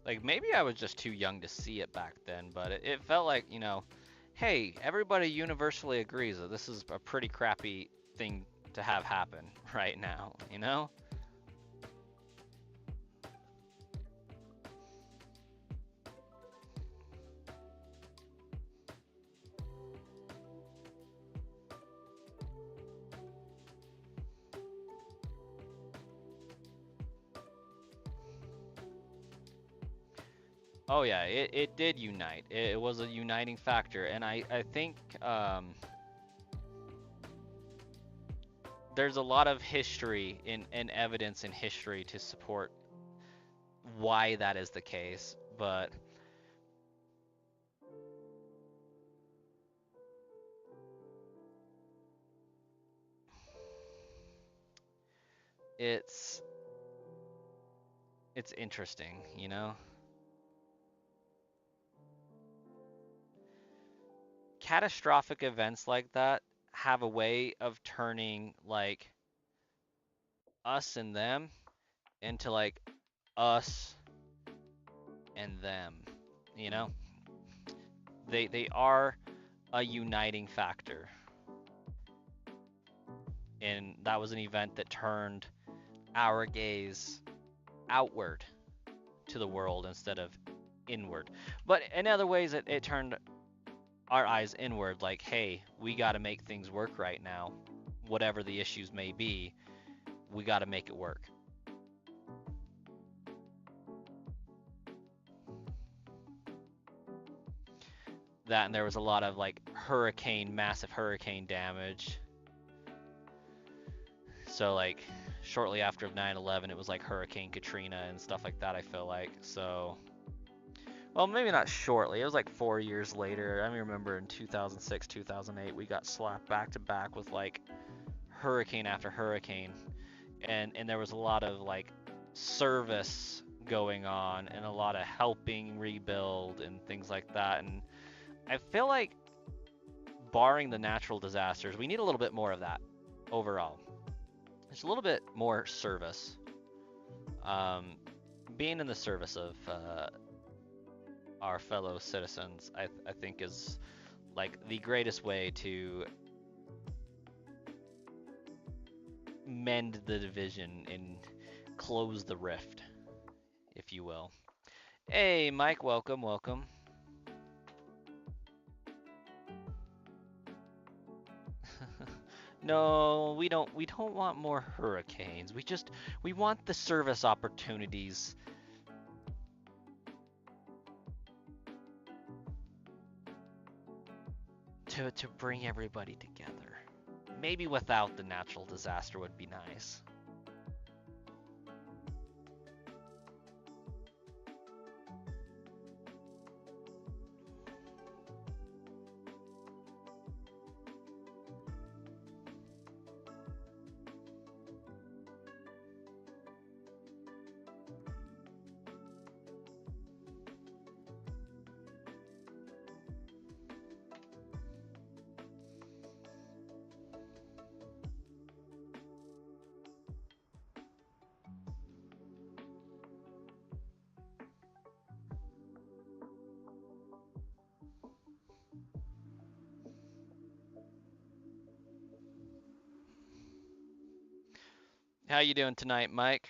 Like, maybe I was just too young to see it back then, but it felt like, you know, hey, everybody universally agrees that this is a pretty crappy thing to have happen right now, you know? Oh yeah, it did unite. It was a uniting factor, and I think there's a lot of history and evidence in history to support why that is the case, but it's it's interesting, you know? Catastrophic events like that have a way of turning like us and them into like us and them, you know? They are a uniting factor. And that was an event that turned our gaze outward to the world instead of inward. But in other ways, it turned our eyes inward, like, hey, we got to make things work right now. Whatever the issues may be, we got to make it work. That, and there was a lot of like massive hurricane damage. So like shortly after 9/11, it was like Hurricane Katrina and stuff like that, I feel like. So, well, maybe not shortly. It was like 4 years later. I remember in 2006, 2008, we got slapped back to back with like hurricane after hurricane. And there was a lot of like service going on and a lot of helping rebuild and things like that. And I feel like barring the natural disasters, we need a little bit more of that overall. There's a little bit more service. Being in the service of our fellow citizens, I think is like the greatest way to mend the division and close the rift, if you will. Hey, Mike, welcome, welcome. No, we don't want more hurricanes. We want the service opportunities to bring everybody together. Maybe without the natural disaster would be nice. How you doing tonight, Mike?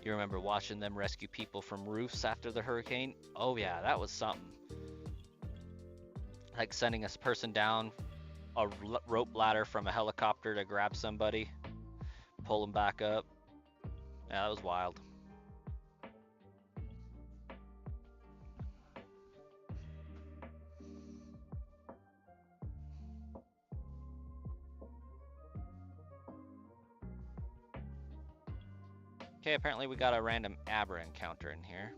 You remember watching them rescue people from roofs after the hurricane? Oh yeah, that was something. Like sending a person down a rope ladder from a helicopter to grab somebody, pull them back up. Yeah, that was wild. Okay, apparently we got a random Abra encounter in here.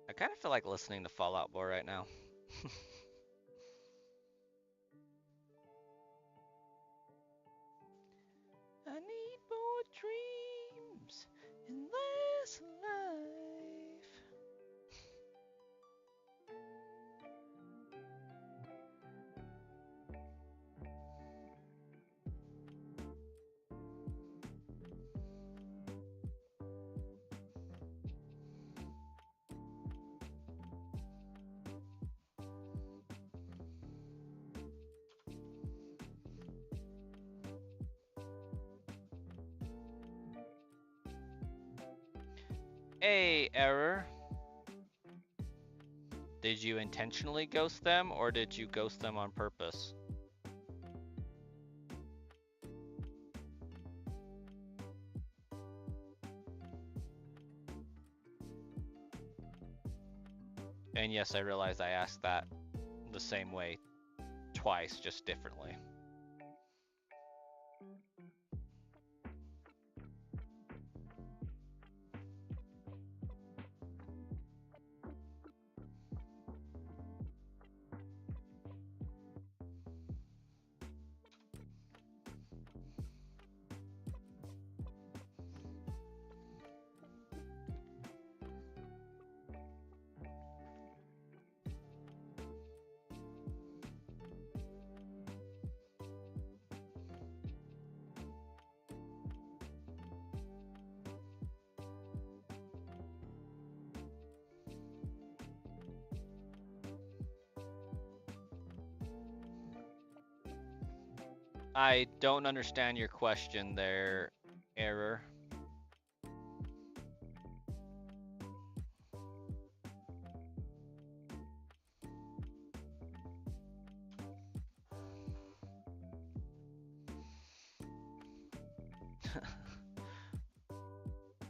I kind of feel like listening to Fall Out Boy right now. I need more dreams in this life. Hey, error. Did you intentionally ghost them, or did you ghost them on purpose? And yes, I realize I asked that the same way twice, just differently. I don't understand your question there, error.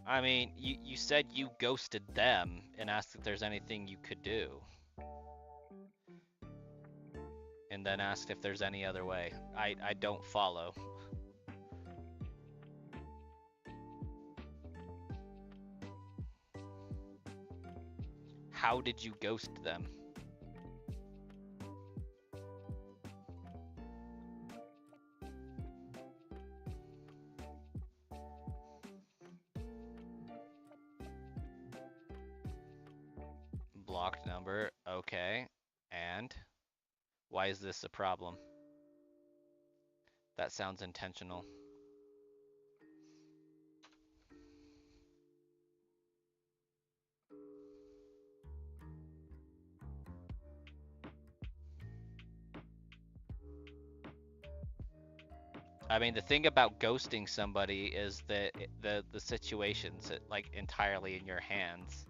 I mean, you said you ghosted them and asked if there's anything you could do. And then asked if there's any other way. I don't follow. How did you ghost them? Blocked number, okay. And why is this a problem? That sounds intentional. I mean, the thing about ghosting somebody is that the situation's like entirely in your hands.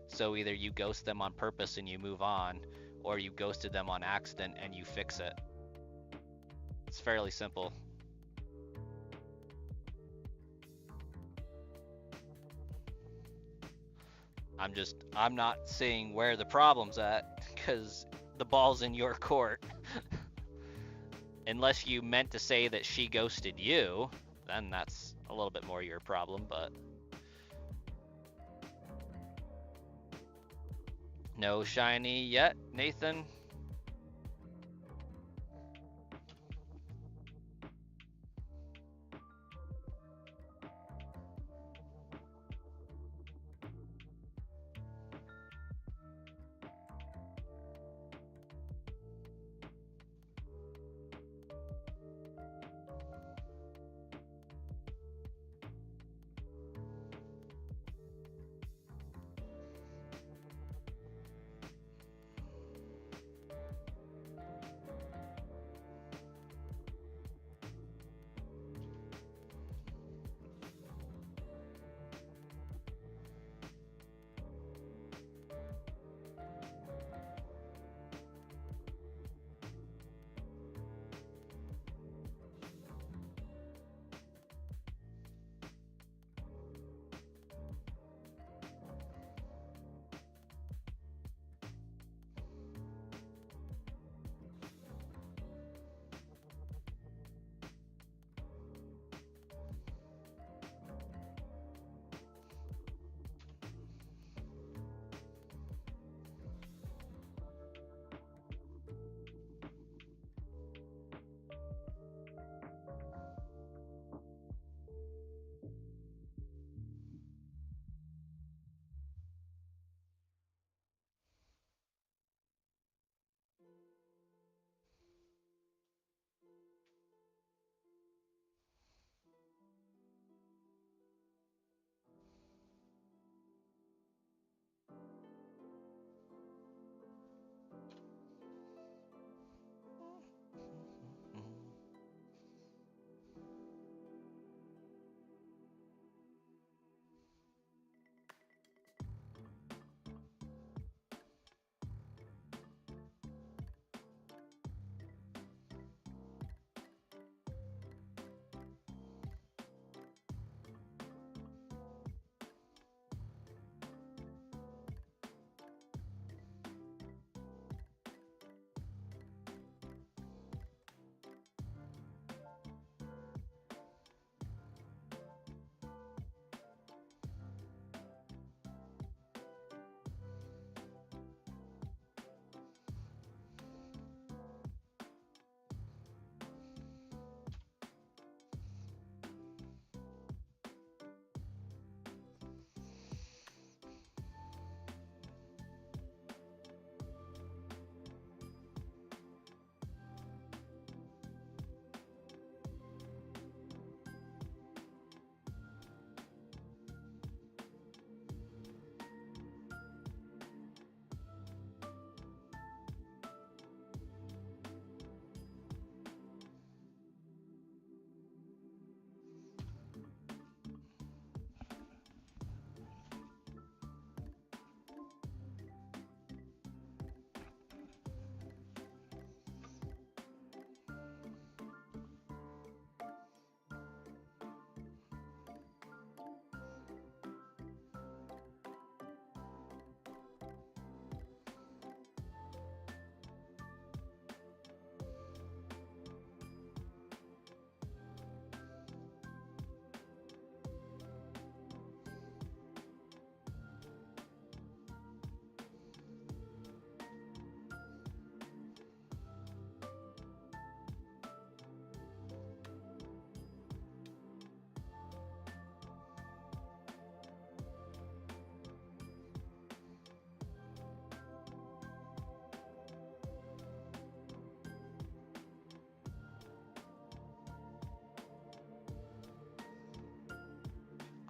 So either you ghost them on purpose and you move on, or you ghosted them on accident and you fix it. It's fairly simple. I'm not seeing where the problem's at, because the ball's in your court. Unless you meant to say that she ghosted you, then that's a little bit more your problem, but no shiny yet, Nathan.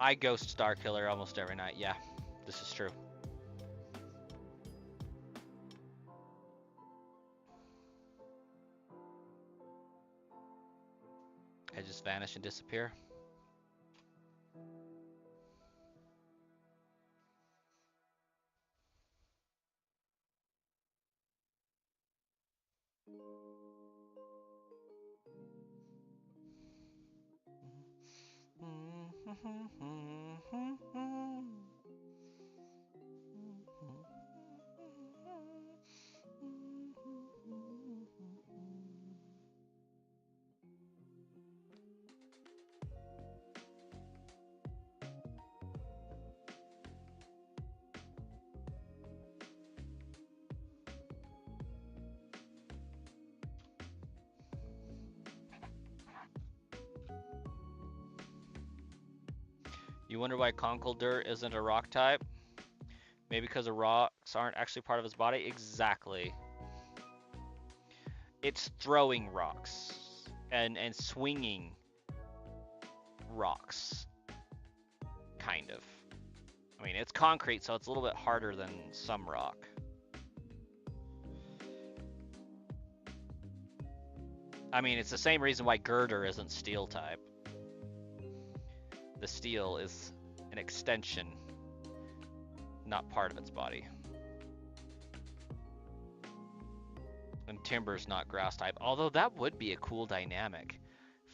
I ghost Star Killer almost every night. Yeah, this is true. I just vanish and disappear. You wonder why Conkeldurr isn't a rock type? Maybe because the rocks aren't actually part of his body? Exactly. It's throwing rocks and swinging rocks, kind of. I mean, it's concrete, so it's a little bit harder than some rock. I mean, it's the same reason why Girder isn't steel type. The steel is an extension, not part of its body. And Timber's not grass type, although that would be a cool dynamic.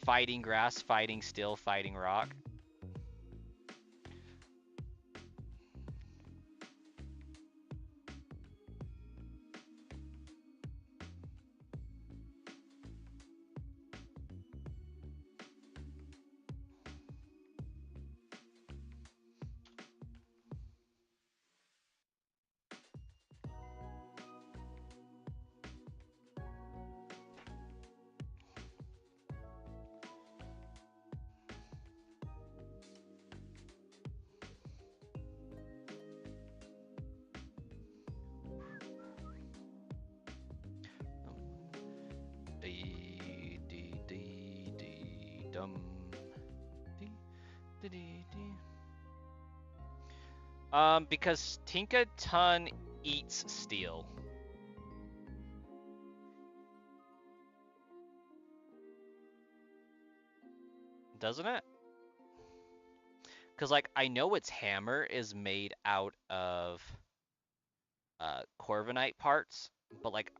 Fighting grass, fighting steel, fighting rock. Because Tinka Ton eats steel. Doesn't it? Because, like, I know its hammer is made out of Corviknight parts, but, like,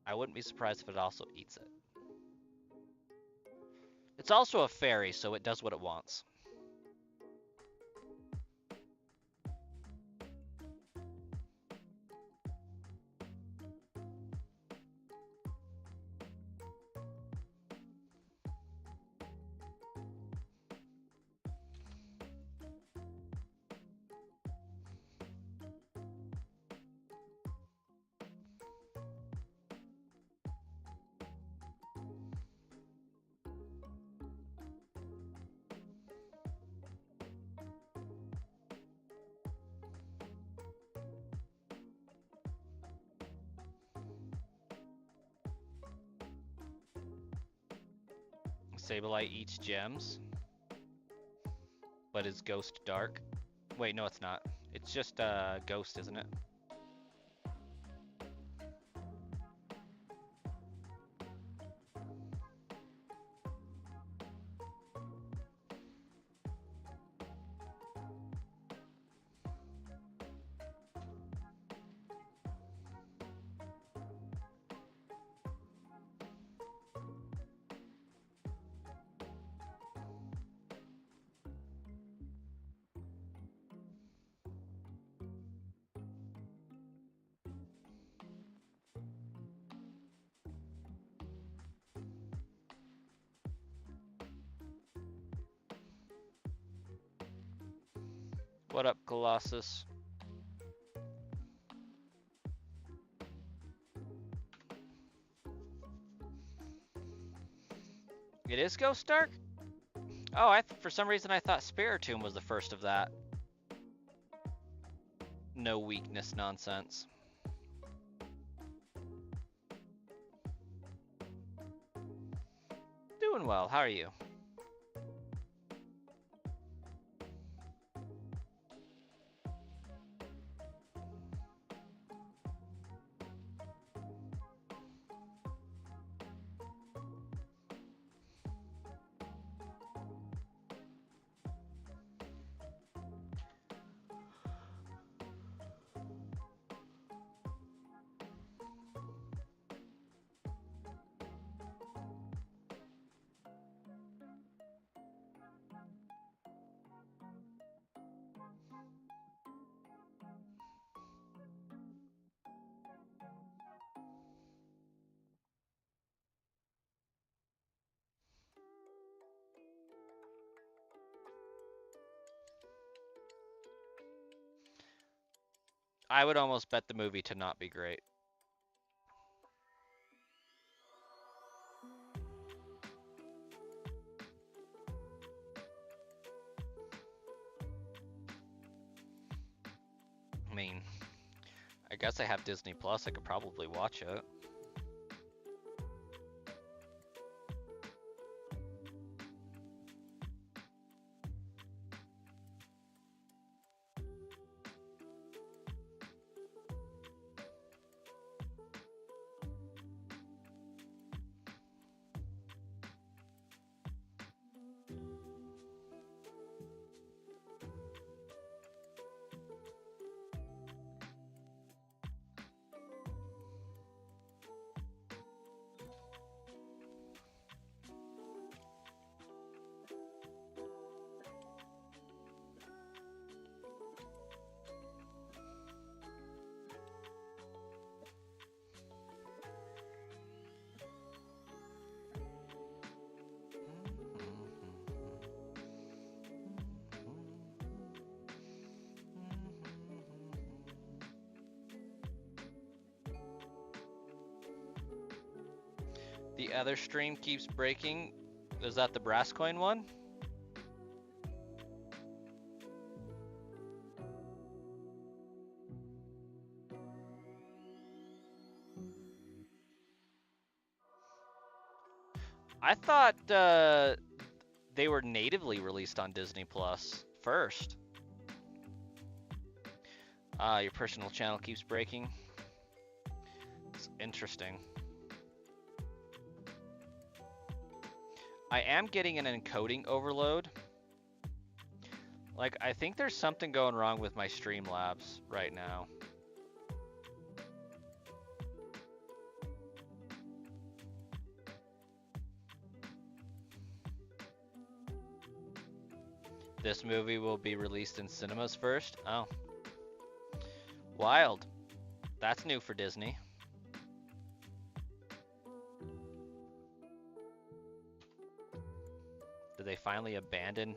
I wouldn't be surprised if it also eats it. It's also a fairy, so it does what it wants. Sableye eats gems, but is Ghost dark? Wait, no, it's not. It's just Ghost, isn't it? What up, Colossus? It is Ghost Dark? Oh, for some reason I thought Spiritomb was the first of that. No weakness nonsense. Doing well, how are you? I would almost bet the movie to not be great. I mean, I guess I have Disney Plus. I could probably watch it. The other stream keeps breaking. Is that the brass coin one? I thought they were natively released on Disney Plus first. Your personal channel keeps breaking. It's interesting. I am getting an encoding overload. Like, I think there's something going wrong with my Streamlabs right now. This movie will be released in cinemas first? Oh. Wild. That's new for Disney. Did they finally abandon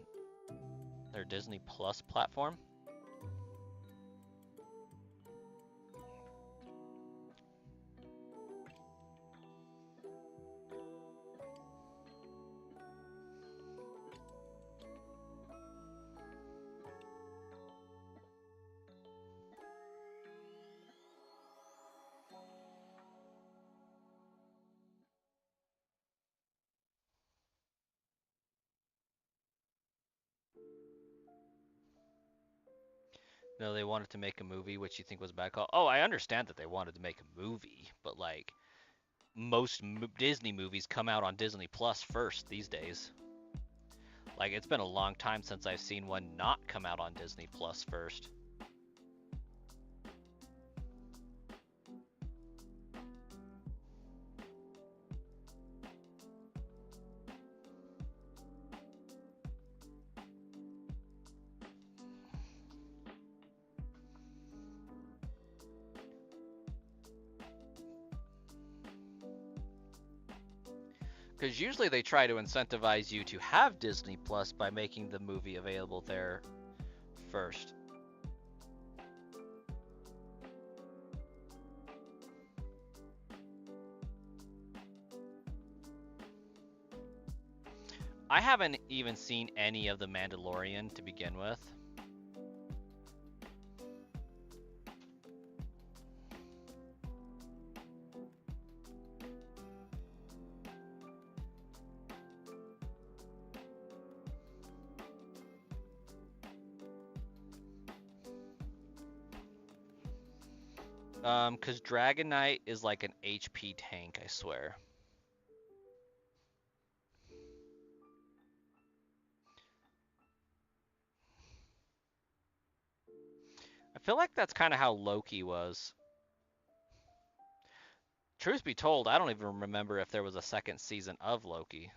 their Disney Plus platform? No, they wanted to make a movie, which you think was a bad call. Oh, I understand that they wanted to make a movie, but like most Disney movies come out on Disney Plus first these days. Like, it's been a long time since I've seen one not come out on Disney Plus first. Because usually they try to incentivize you to have Disney Plus by making the movie available there first. I haven't even seen any of The Mandalorian to begin with. Because Dragon Knight is like an HP tank, I swear. I feel like that's kind of how Loki was. Truth be told, I don't even remember if there was a second season of Loki.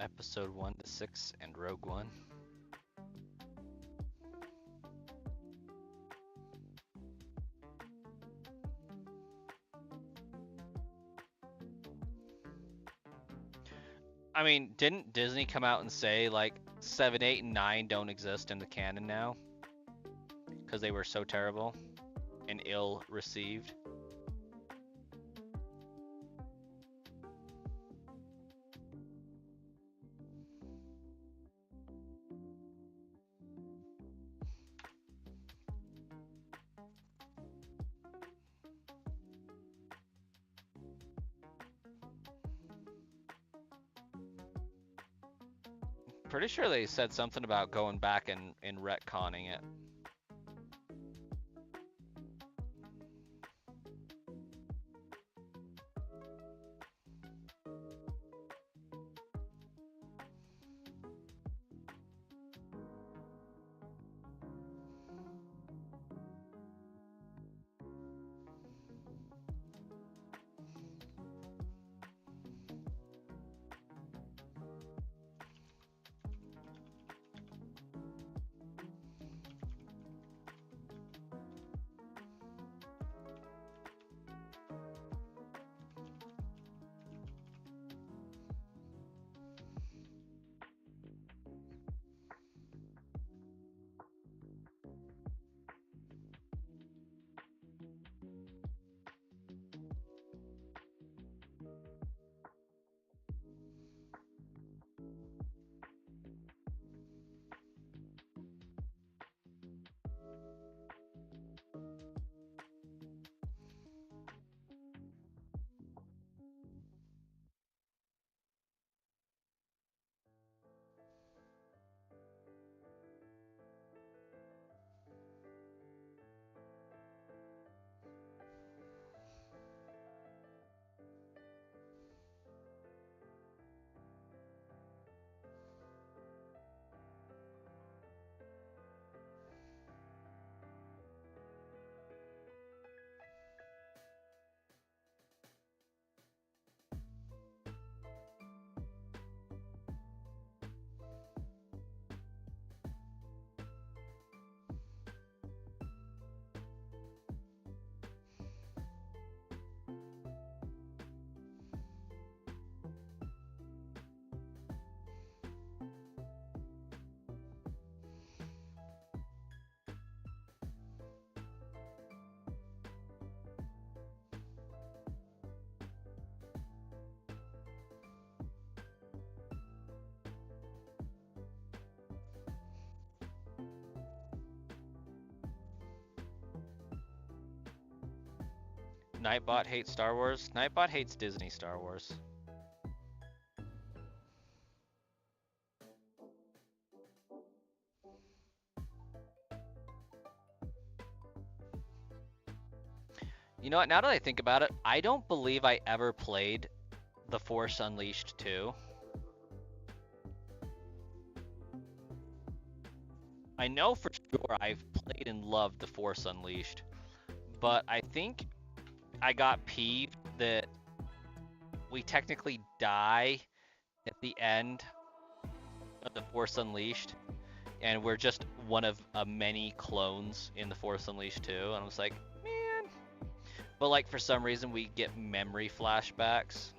Episode 1 to 6 and Rogue One. I mean, didn't Disney come out and say like 7, 8, and 9 don't exist in the canon now? Because they were so terrible and ill received. Pretty sure they said something about going back and retconning it. Nightbot hates Star Wars. Nightbot hates Disney Star Wars. You know what? Now that I think about it, I don't believe I ever played The Force Unleashed 2. I know for sure I've played and loved The Force Unleashed, but I think I got peeved that we technically die at the end of The Force Unleashed, and we're just one of many clones in The Force Unleashed 2, and I was like, man. But like for some reason we get memory flashbacks.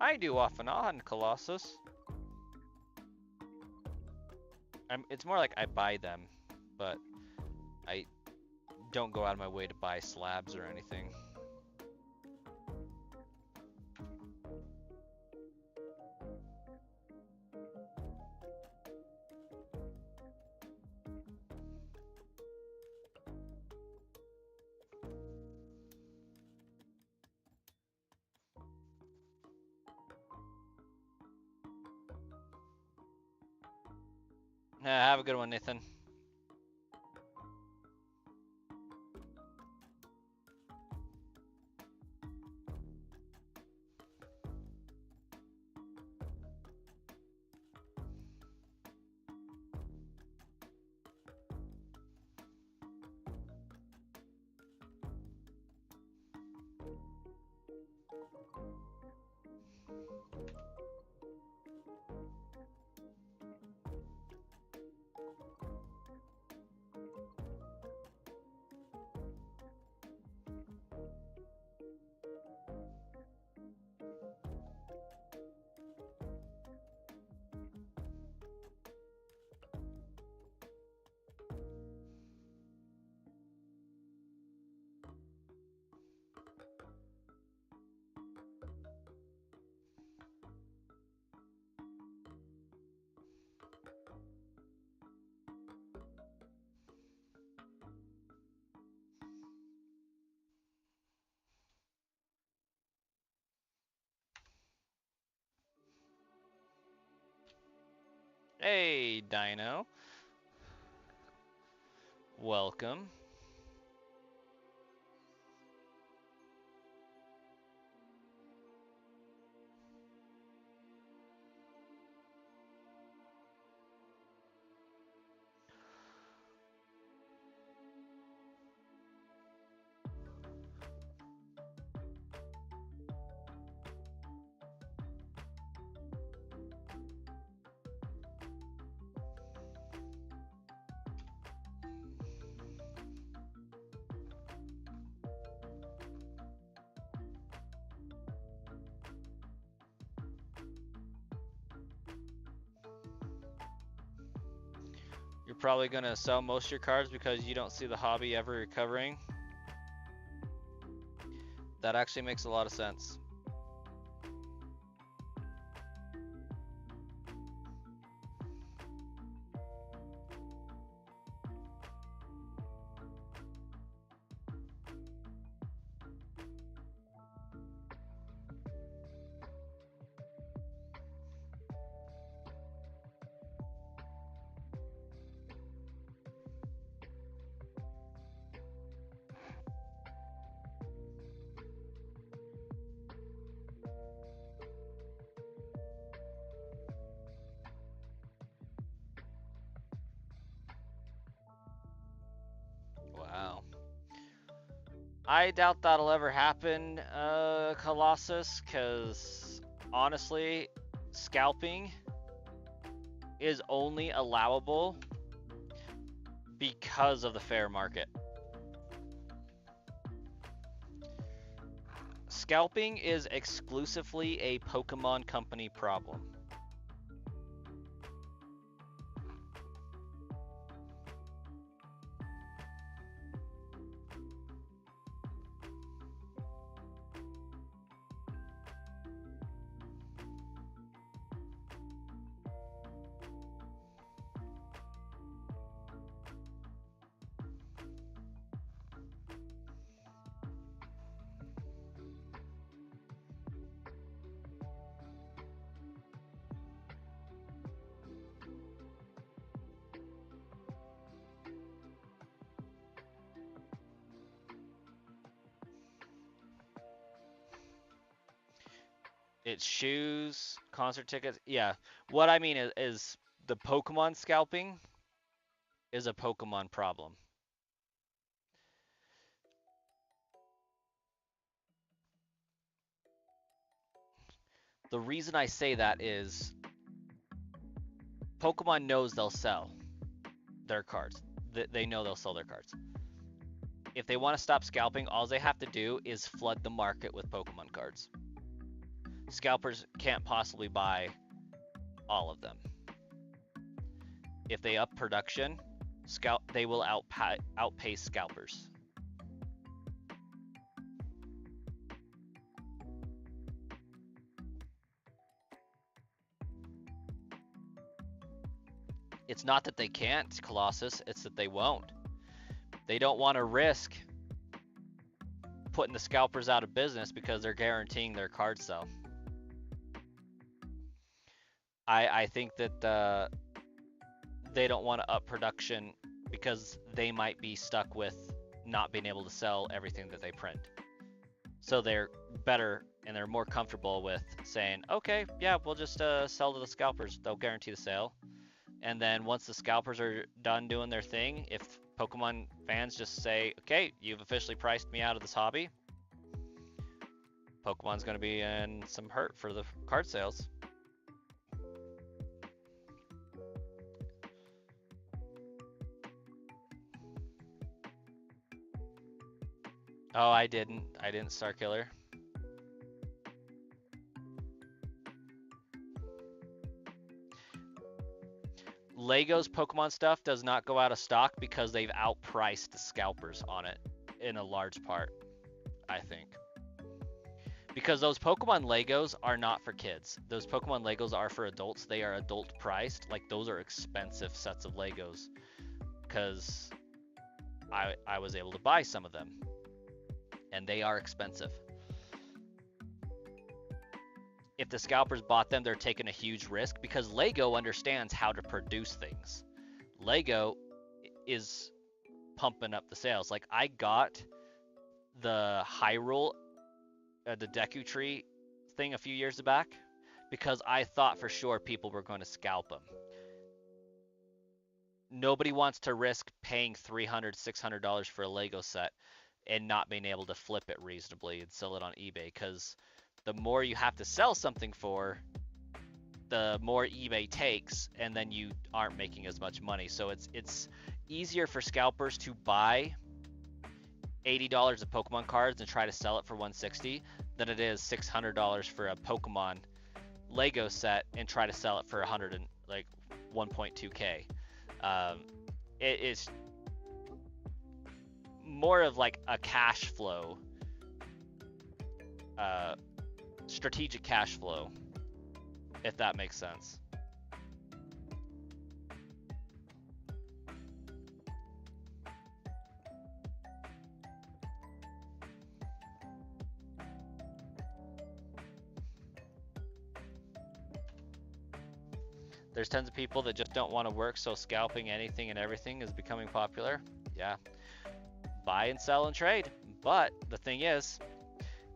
I do off and on, Colossus. It's more like I buy them, but I don't go out of my way to buy slabs or anything. Have a good one, Nathan. Hey, Dino. Welcome. You're probably going to sell most of your cards because you don't see the hobby ever recovering. That actually makes a lot of sense. Wow. I doubt that'll ever happen, Colossus, because honestly, scalping is only allowable because of the fair market. Scalping is exclusively a Pokemon Company problem. It's shoes, concert tickets. Yeah. What I mean is the Pokemon scalping is a Pokemon problem. The reason I say that is Pokemon knows they'll sell their cards. They know they'll sell their cards. If they want to stop scalping, all they have to do is flood the market with Pokemon cards. Scalpers can't possibly buy all of them. If they up production, they will outpace scalpers. It's not that they can't, Colossus, it's that they won't. They don't want to risk putting the scalpers out of business because they're guaranteeing their card sell. I think that they don't want to up production because they might be stuck with not being able to sell everything that they print. So they're better and they're more comfortable with saying, okay, yeah, we'll just sell to the scalpers. They'll guarantee the sale. And then once the scalpers are done doing their thing, if Pokemon fans just say, okay, you've officially priced me out of this hobby, Pokemon's going to be in some hurt for the card sales. Oh, I didn't Star Killer. Lego's Pokemon stuff does not go out of stock because they've outpriced the scalpers on it in a large part, I think. Because those Pokemon Legos are not for kids. Those Pokemon Legos are for adults. They are adult priced. Like, those are expensive sets of Legos. Because I was able to buy some of them. And they are expensive. If the scalpers bought them, they're taking a huge risk because Lego understands how to produce things. Lego is pumping up the sales. Like, I got the Hyrule, the Deku Tree thing a few years back because I thought for sure people were going to scalp them. Nobody wants to risk paying $300, $600 for a Lego set and not being able to flip it reasonably and sell it on eBay, because the more you have to sell something for, the more eBay takes, and then you aren't making as much money. So it's easier for scalpers to buy $80 of Pokemon cards and try to sell it for $160 than it is $600 for a Pokemon Lego set and try to sell it for 1.2K. It is more of like a cash flow, strategic cash flow, if that makes sense. There's tons of people that just don't want to work, so scalping anything and everything is becoming popular. Yeah. Buy and sell and trade. But the thing is,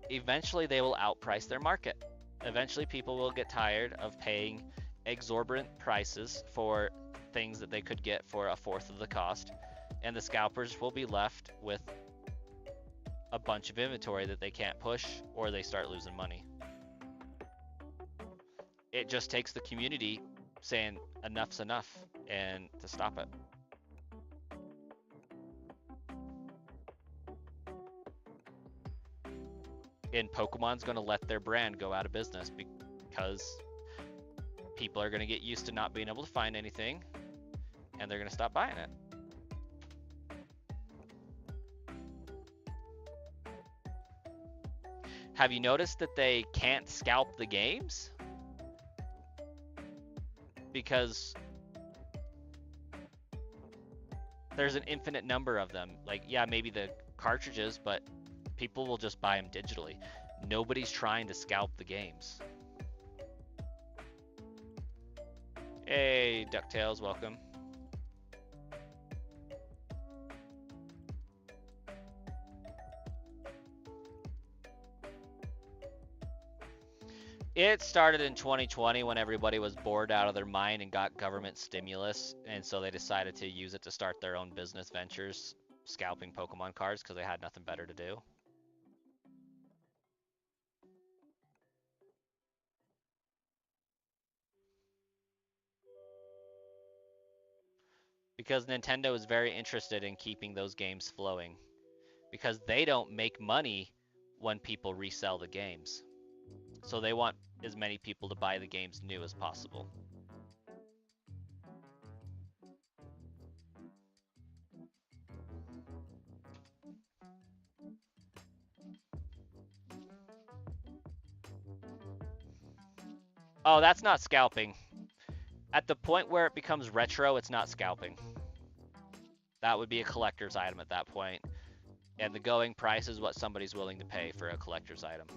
eventually they will outprice their market. Eventually people will get tired of paying exorbitant prices for things that they could get for a fourth of the cost, and the scalpers will be left with a bunch of inventory that they can't push, or they start losing money. It just takes the community saying enough's enough and to stop it. And Pokemon's going to let their brand go out of business because people are going to get used to not being able to find anything, and they're going to stop buying it. Have you noticed that they can't scalp the games? Because there's an infinite number of them. Like, yeah, maybe the cartridges, but people will just buy them digitally. Nobody's trying to scalp the games. Hey, DuckTales, welcome. It started in 2020 when everybody was bored out of their mind and got government stimulus, and so they decided to use it to start their own business ventures, scalping Pokemon cards because they had nothing better to do. Because Nintendo is very interested in keeping those games flowing, because they don't make money when people resell the games. So they want as many people to buy the games new as possible. Oh, that's not scalping. At the point where it becomes retro, it's not scalping. That would be a collector's item at that point. And the going price is what somebody's willing to pay for a collector's item.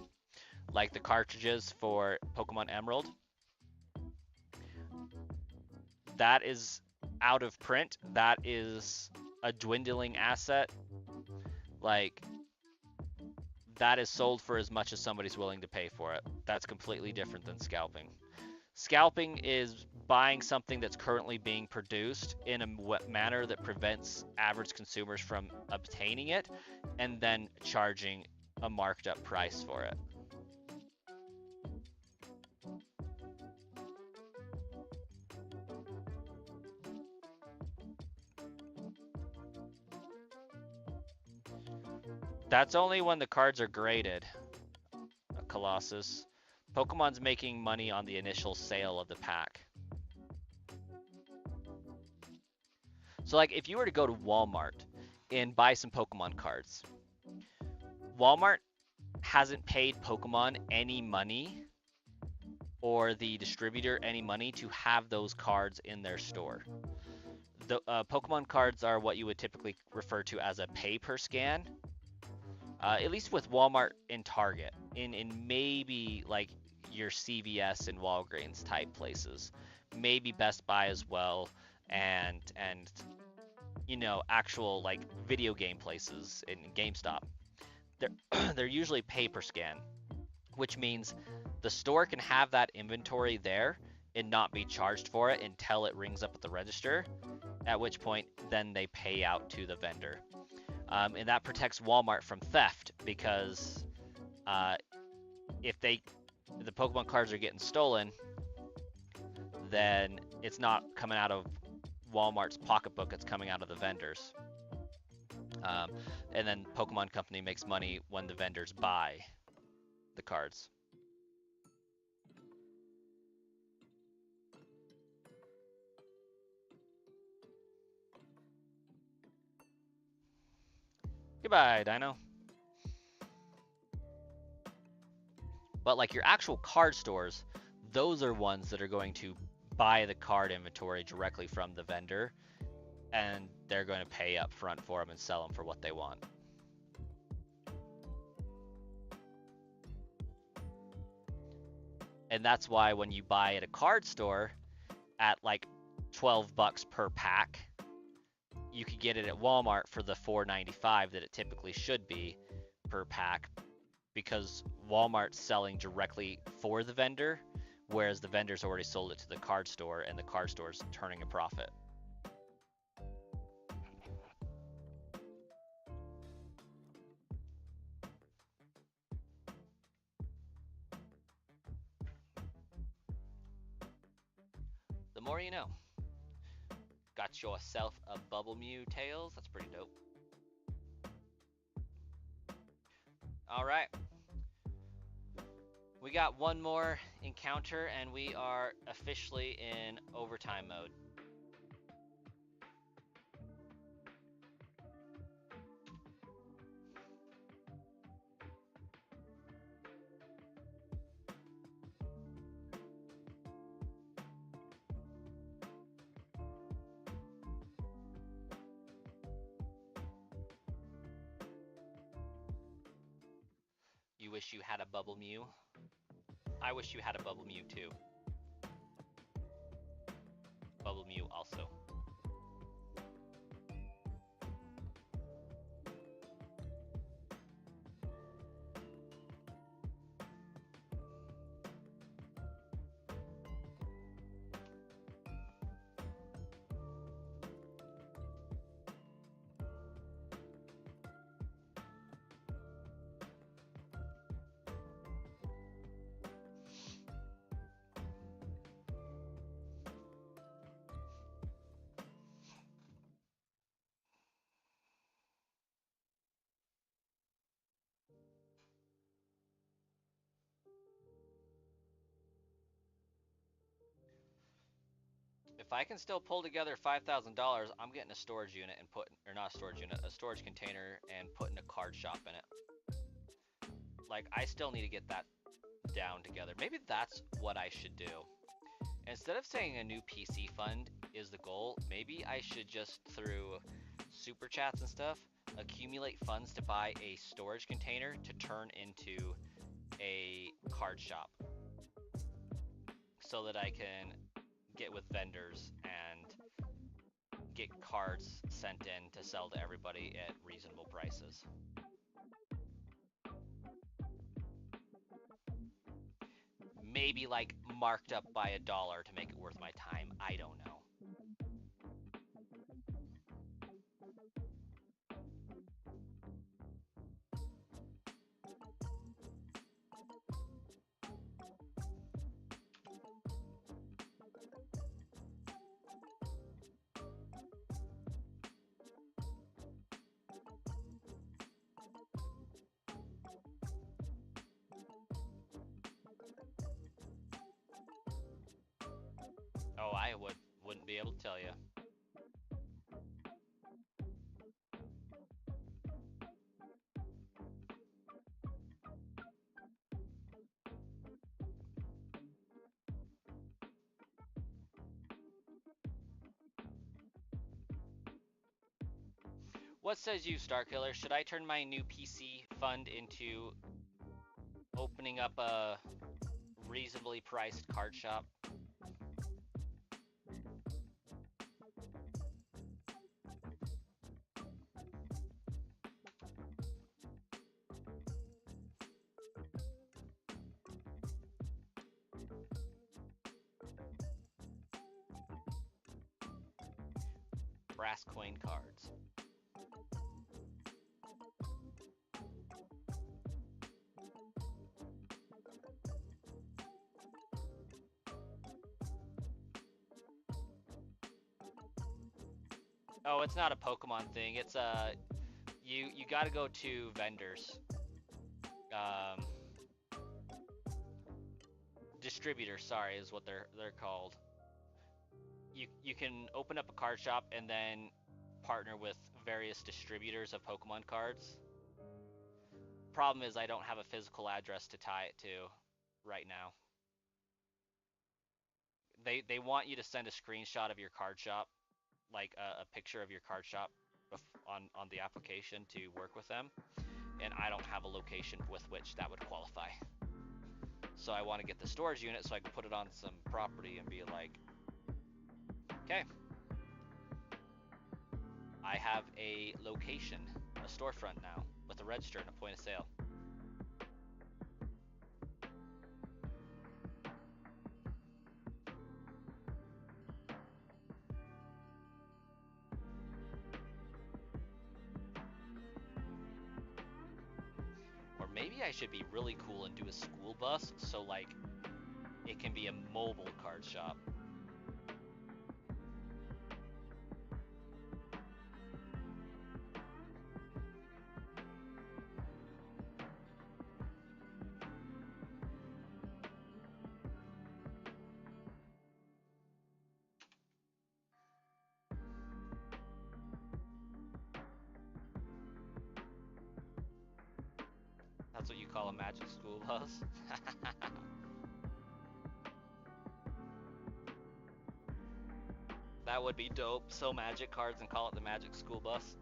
Like the cartridges for Pokemon Emerald. That is out of print. That is a dwindling asset. Like, that is sold for as much as somebody's willing to pay for it. That's completely different than scalping. Scalping is buying something that's currently being produced in a manner that prevents average consumers from obtaining it, and then charging a marked up price for it. That's only when the cards are graded, Colossus. Pokemon's making money on the initial sale of the pack. So, like, if you were to go to Walmart and buy some Pokemon cards, Walmart hasn't paid Pokemon any money, or the distributor any money, to have those cards in their store. The Pokemon cards are what you would typically refer to as a pay per scan. At least with Walmart and Target, in maybe like your CVS and Walgreens type places, maybe Best Buy as well, and you know, actual like video game places in GameStop. They're usually pay per scan, which means the store can have that inventory there and not be charged for it until it rings up at the register, at which point then they pay out to the vendor. And that protects Walmart from theft, because if the Pokemon cards are getting stolen, then it's not coming out of Walmart's pocketbook, it's coming out of the vendors. And then Pokemon Company makes money when the vendors buy the cards. Goodbye, Dino. But like your actual card stores, those are ones that are going to buy the card inventory directly from the vendor, and they're going to pay up front for them and sell them for what they want. And that's why when you buy at a card store at like $12 per pack, you could get it at Walmart for the $4.95 that it typically should be per pack, because Walmart's selling directly for the vendor, whereas the vendor's already sold it to the card store, and the card store's turning a profit. The more you know. Got yourself a Bubble Mew Tails. That's pretty dope. All right. We got one more encounter, and we are officially in overtime mode. You wish you had a Bubble Mew? I wish you had a Bubble Mew too. Bubble Mew also. if I can still pull together $5,000, I'm getting a storage unit and or not a storage unit, a storage container and putting a card shop in it. Like, I still need to get that down together. Maybe that's what I should do. Instead of saying a new PC fund is the goal, maybe I should just, through super chats and stuff, accumulate funds to buy a storage container to turn into a card shop, so that I can get with vendors and get cards sent in to sell to everybody at reasonable prices. Maybe like marked up by $1 to make it worth my time. I don't know. Oh, I wouldn't be able to tell you. What says you, Starkiller? Should I turn my new PC fund into opening up a reasonably priced card shop? Brass coin cards. Oh, it's not a Pokemon thing. It's you got to go to vendors. Distributors, sorry, is what they're called. You can open up a card shop and then partner with various distributors of Pokemon cards. Problem is I don't have a physical address to tie it to right now. They want you to send a screenshot of your card shop, like a picture of your card shop on the application to work with them, and I don't have a location with which that would qualify. So I want to get the storage unit so I can put it on some property and be like, okay, I have a location, a storefront now, with a register and a point of sale. Or maybe I should be really cool and do a school bus, so like it can be a mobile card shop. That's what you call a magic school bus? That would be dope. Sell magic cards and call it the magic school bus.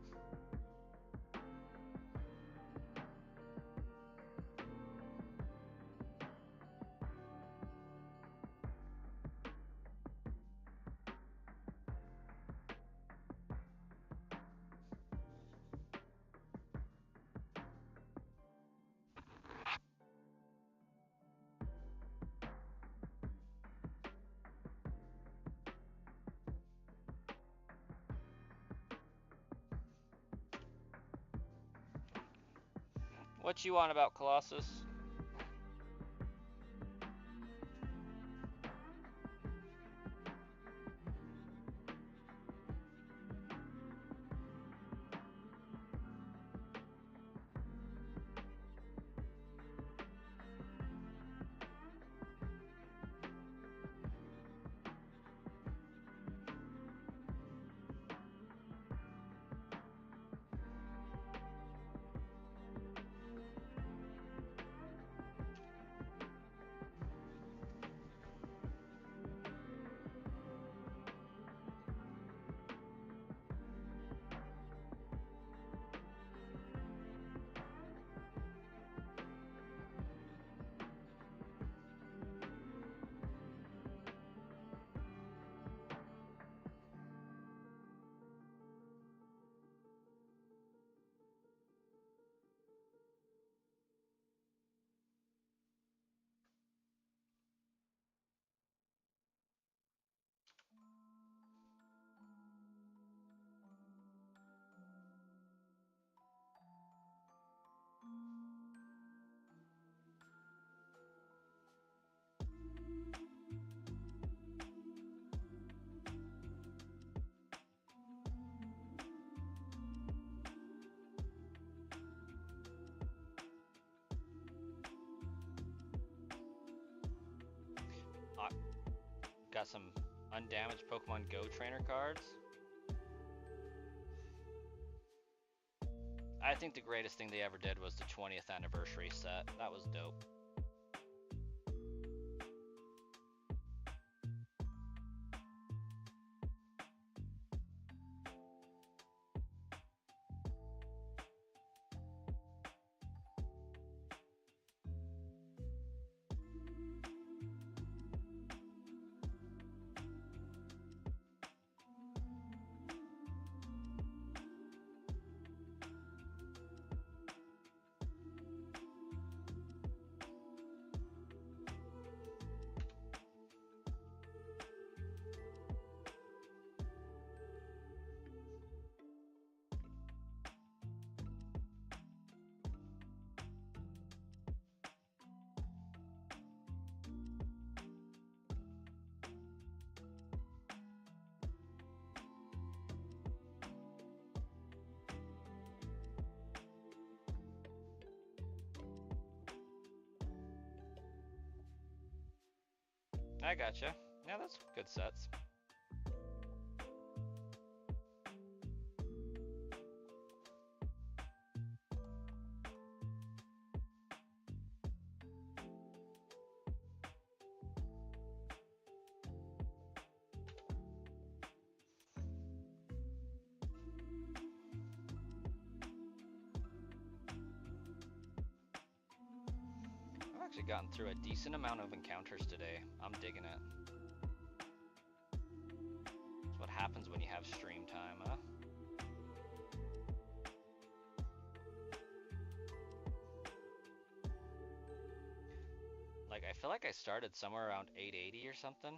What you want about Colossus? Got some undamaged Pokemon Go trainer cards. I think the greatest thing they ever did was the 20th anniversary set. That was dope. I gotcha. Yeah, that's good sets. I've actually gotten through a decent amount of encounters today. I'm digging it. That's what happens when you have stream time, huh? Like, I feel like I started somewhere around 880 or something.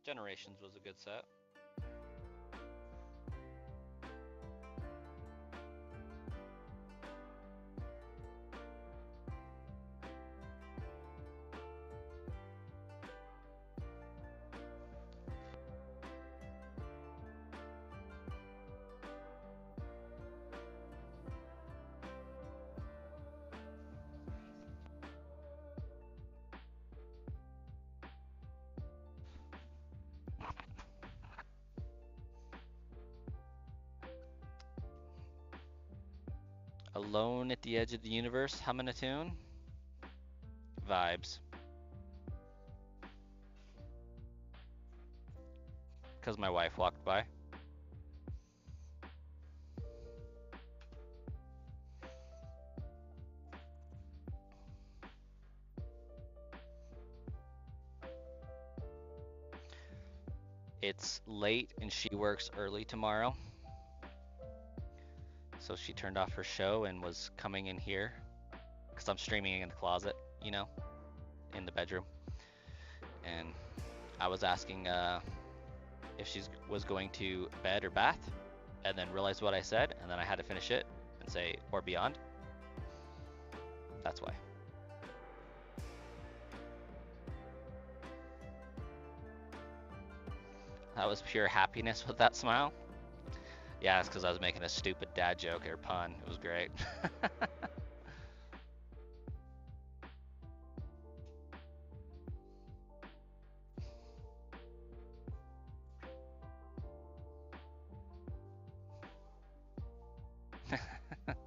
Generations was a good set. Alone at the edge of the universe, humming a tune. Vibes. Because my wife walked by. It's late and she works early tomorrow. So she turned off her show and was coming in here. Because I'm streaming in the closet, you know, in the bedroom. And I was asking if she was going to bed or bath, and then realized what I said, and then I had to finish it and say, or beyond. That's why. That was pure happiness with that smile. Yeah, it's because I was making a stupid dad joke or pun. It was great.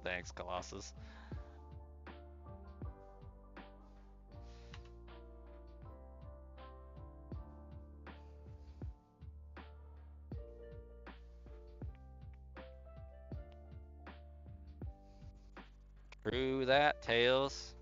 Thanks, Colossus. True that, Tails.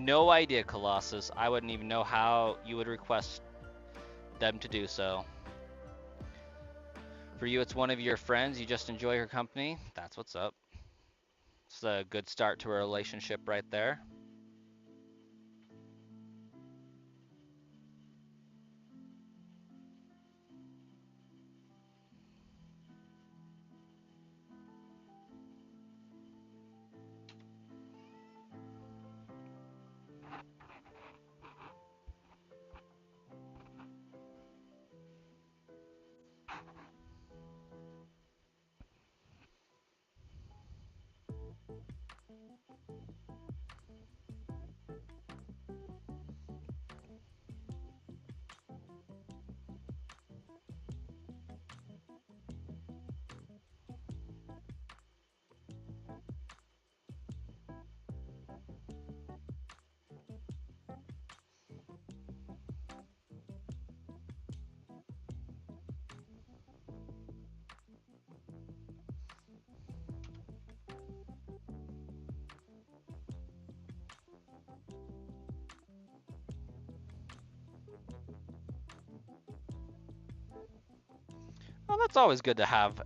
no idea, Colossus. I wouldn't even know how you would request them to do so. For you, it's one of your friends. You just enjoy her company. That's what's up. It's a good start to a relationship right there. Well, that's always good to have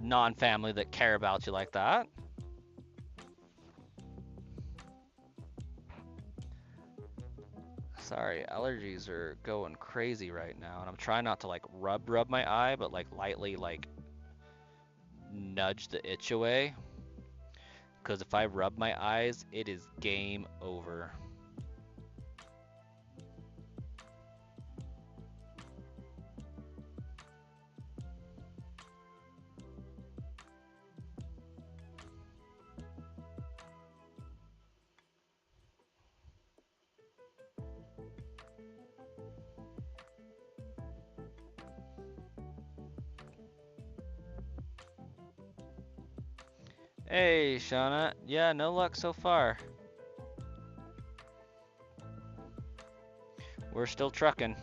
non-family that care about you like that. Sorry, allergies are going crazy right now, and I'm trying not to like rub my eye, but like lightly like nudge the itch away. Because if I rub my eyes, it is game over. Hey, Shauna. Yeah, no luck so far. We're still trucking.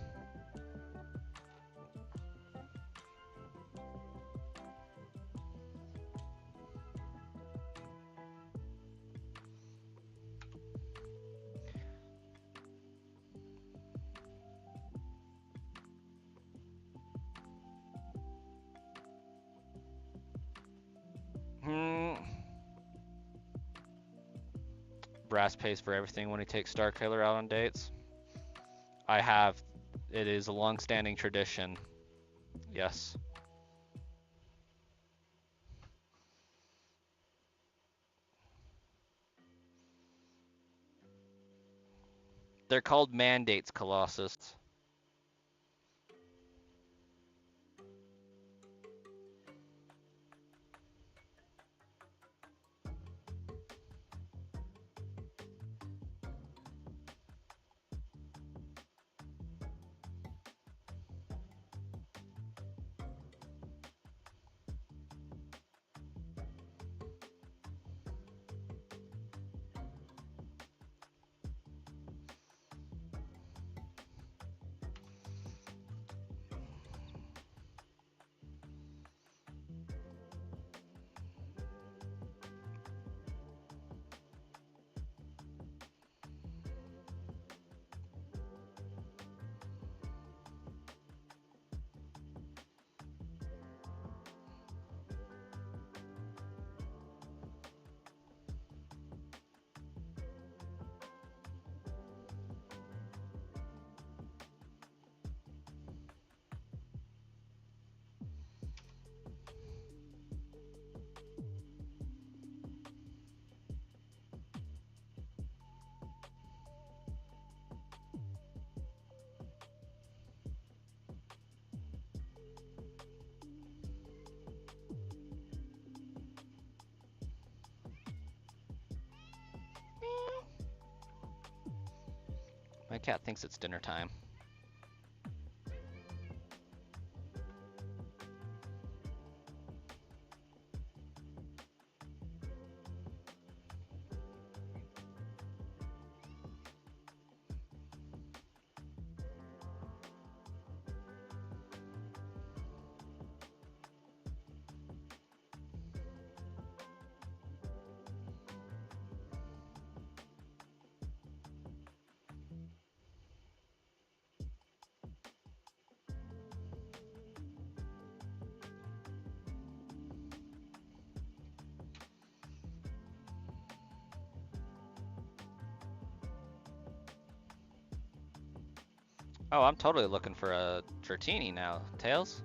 Brass pays for everything when he takes Starkiller out on dates. I have. It is a long-standing tradition. Yes. They're called mandates, Colossus. My cat thinks it's dinner time. Oh, I'm totally looking for a Dratini now. Tails?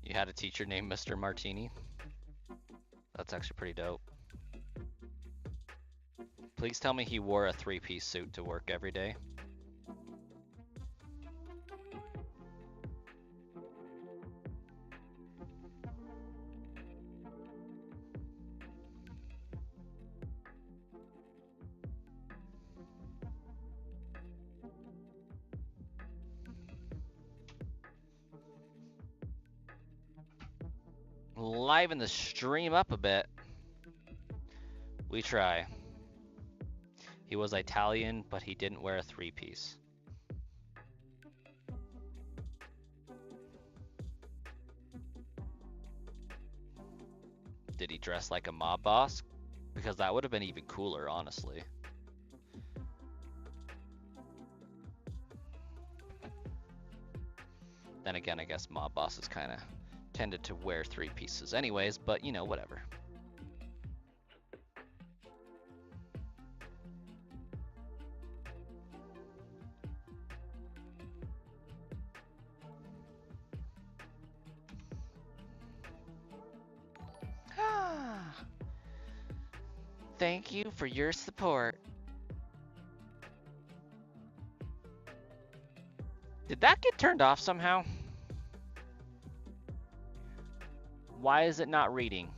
You had a teacher named Mr. Martini? That's actually pretty dope. Please tell me he wore a three-piece suit to work every day. Liven the stream up a bit. We try. He was Italian, but he didn't wear a three-piece. Did he dress like a mob boss? Because that would have been even cooler, honestly. Then again, I guess mob bosses kind of tended to wear three pieces anyways, but you know, whatever. Thank you for your support. Did that get turned off somehow? Why is it not reading?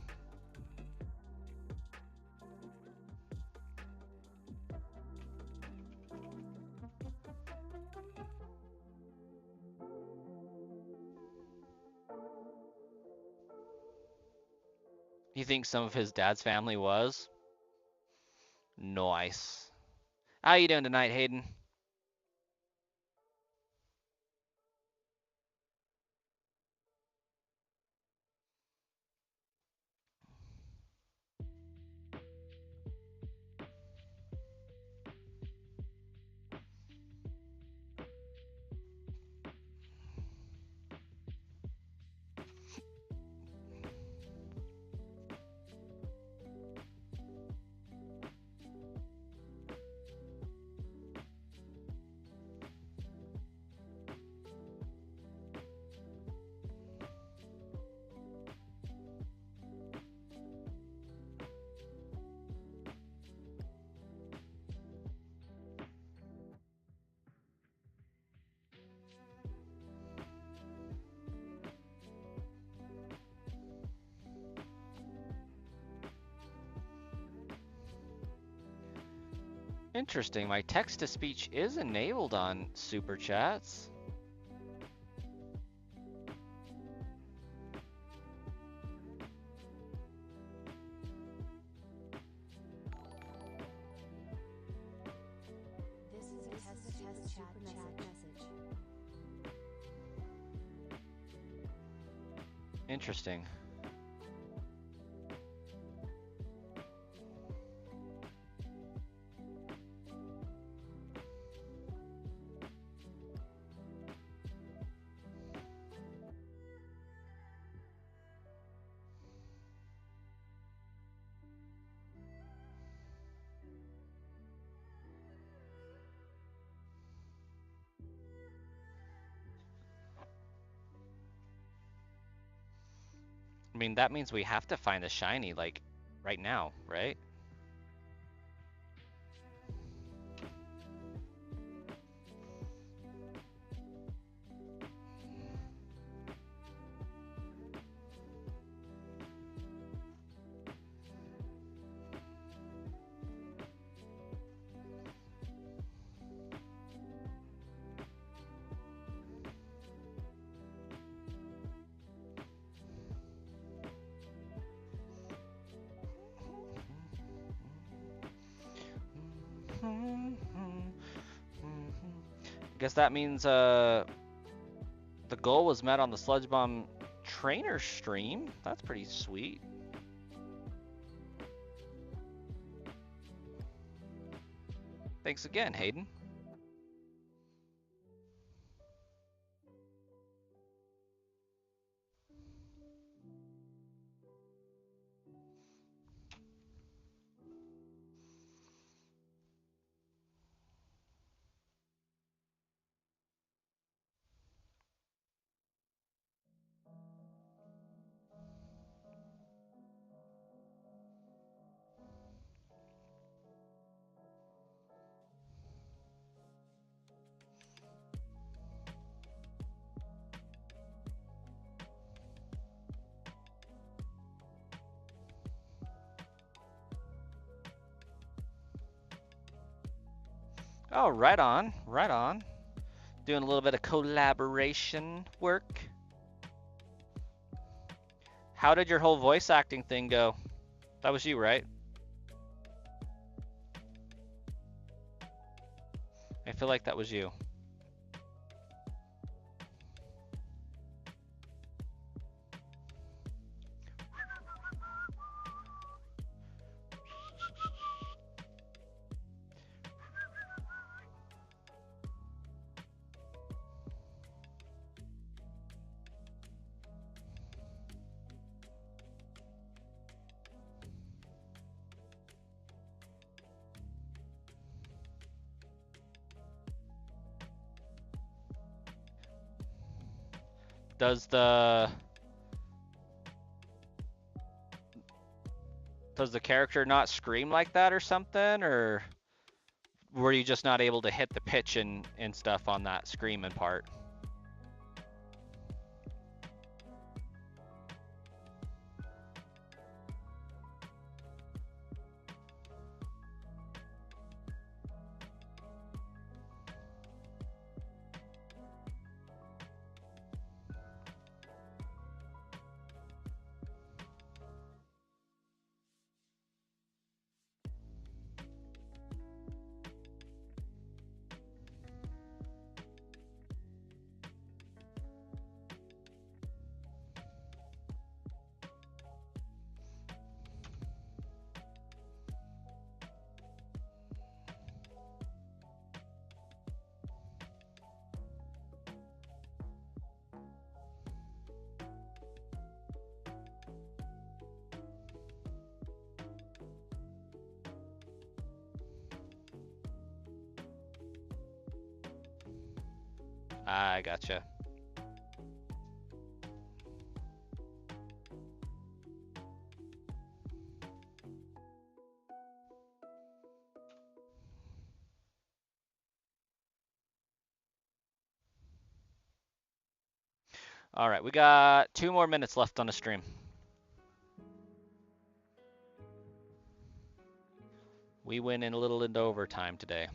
You think some of his dad's family was? Nice. How you doing tonight, Hayden? Interesting, my text-to-speech is enabled on Super Chats. Interesting. I mean, that means we have to find a shiny, like, right now, right? Guess that means the goal was met on the Sludge Bomb trainer stream. That's pretty sweet. Thanks again, Hayden. Oh, right on, right on. Doing a little bit of collaboration work. How did your whole voice acting thing go? That was you, right? I feel like that was you. Does the character not scream like that or something, or were you just not able to hit the pitch and stuff on that screaming part? I gotcha. All right, we got 2 more minutes left on the stream. We went in a little into overtime today.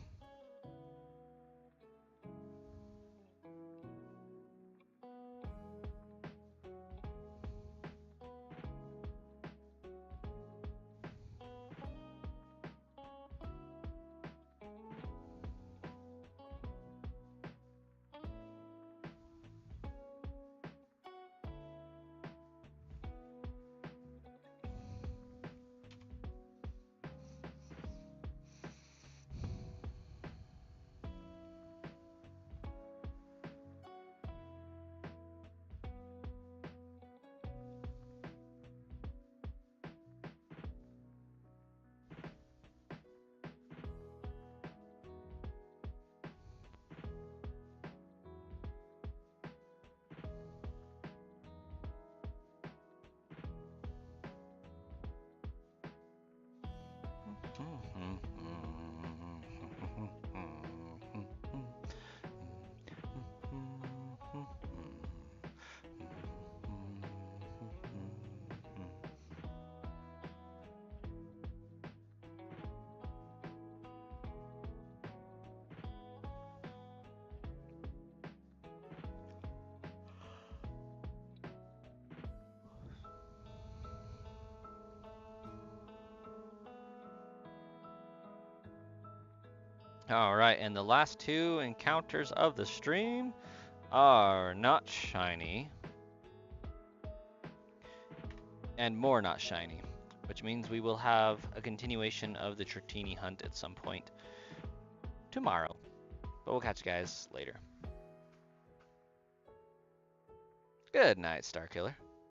Alright, and the last two encounters of the stream are not shiny. And more not shiny. Which means we will have a continuation of the Tritini hunt at some point tomorrow. But we'll catch you guys later. Good night, Starkiller.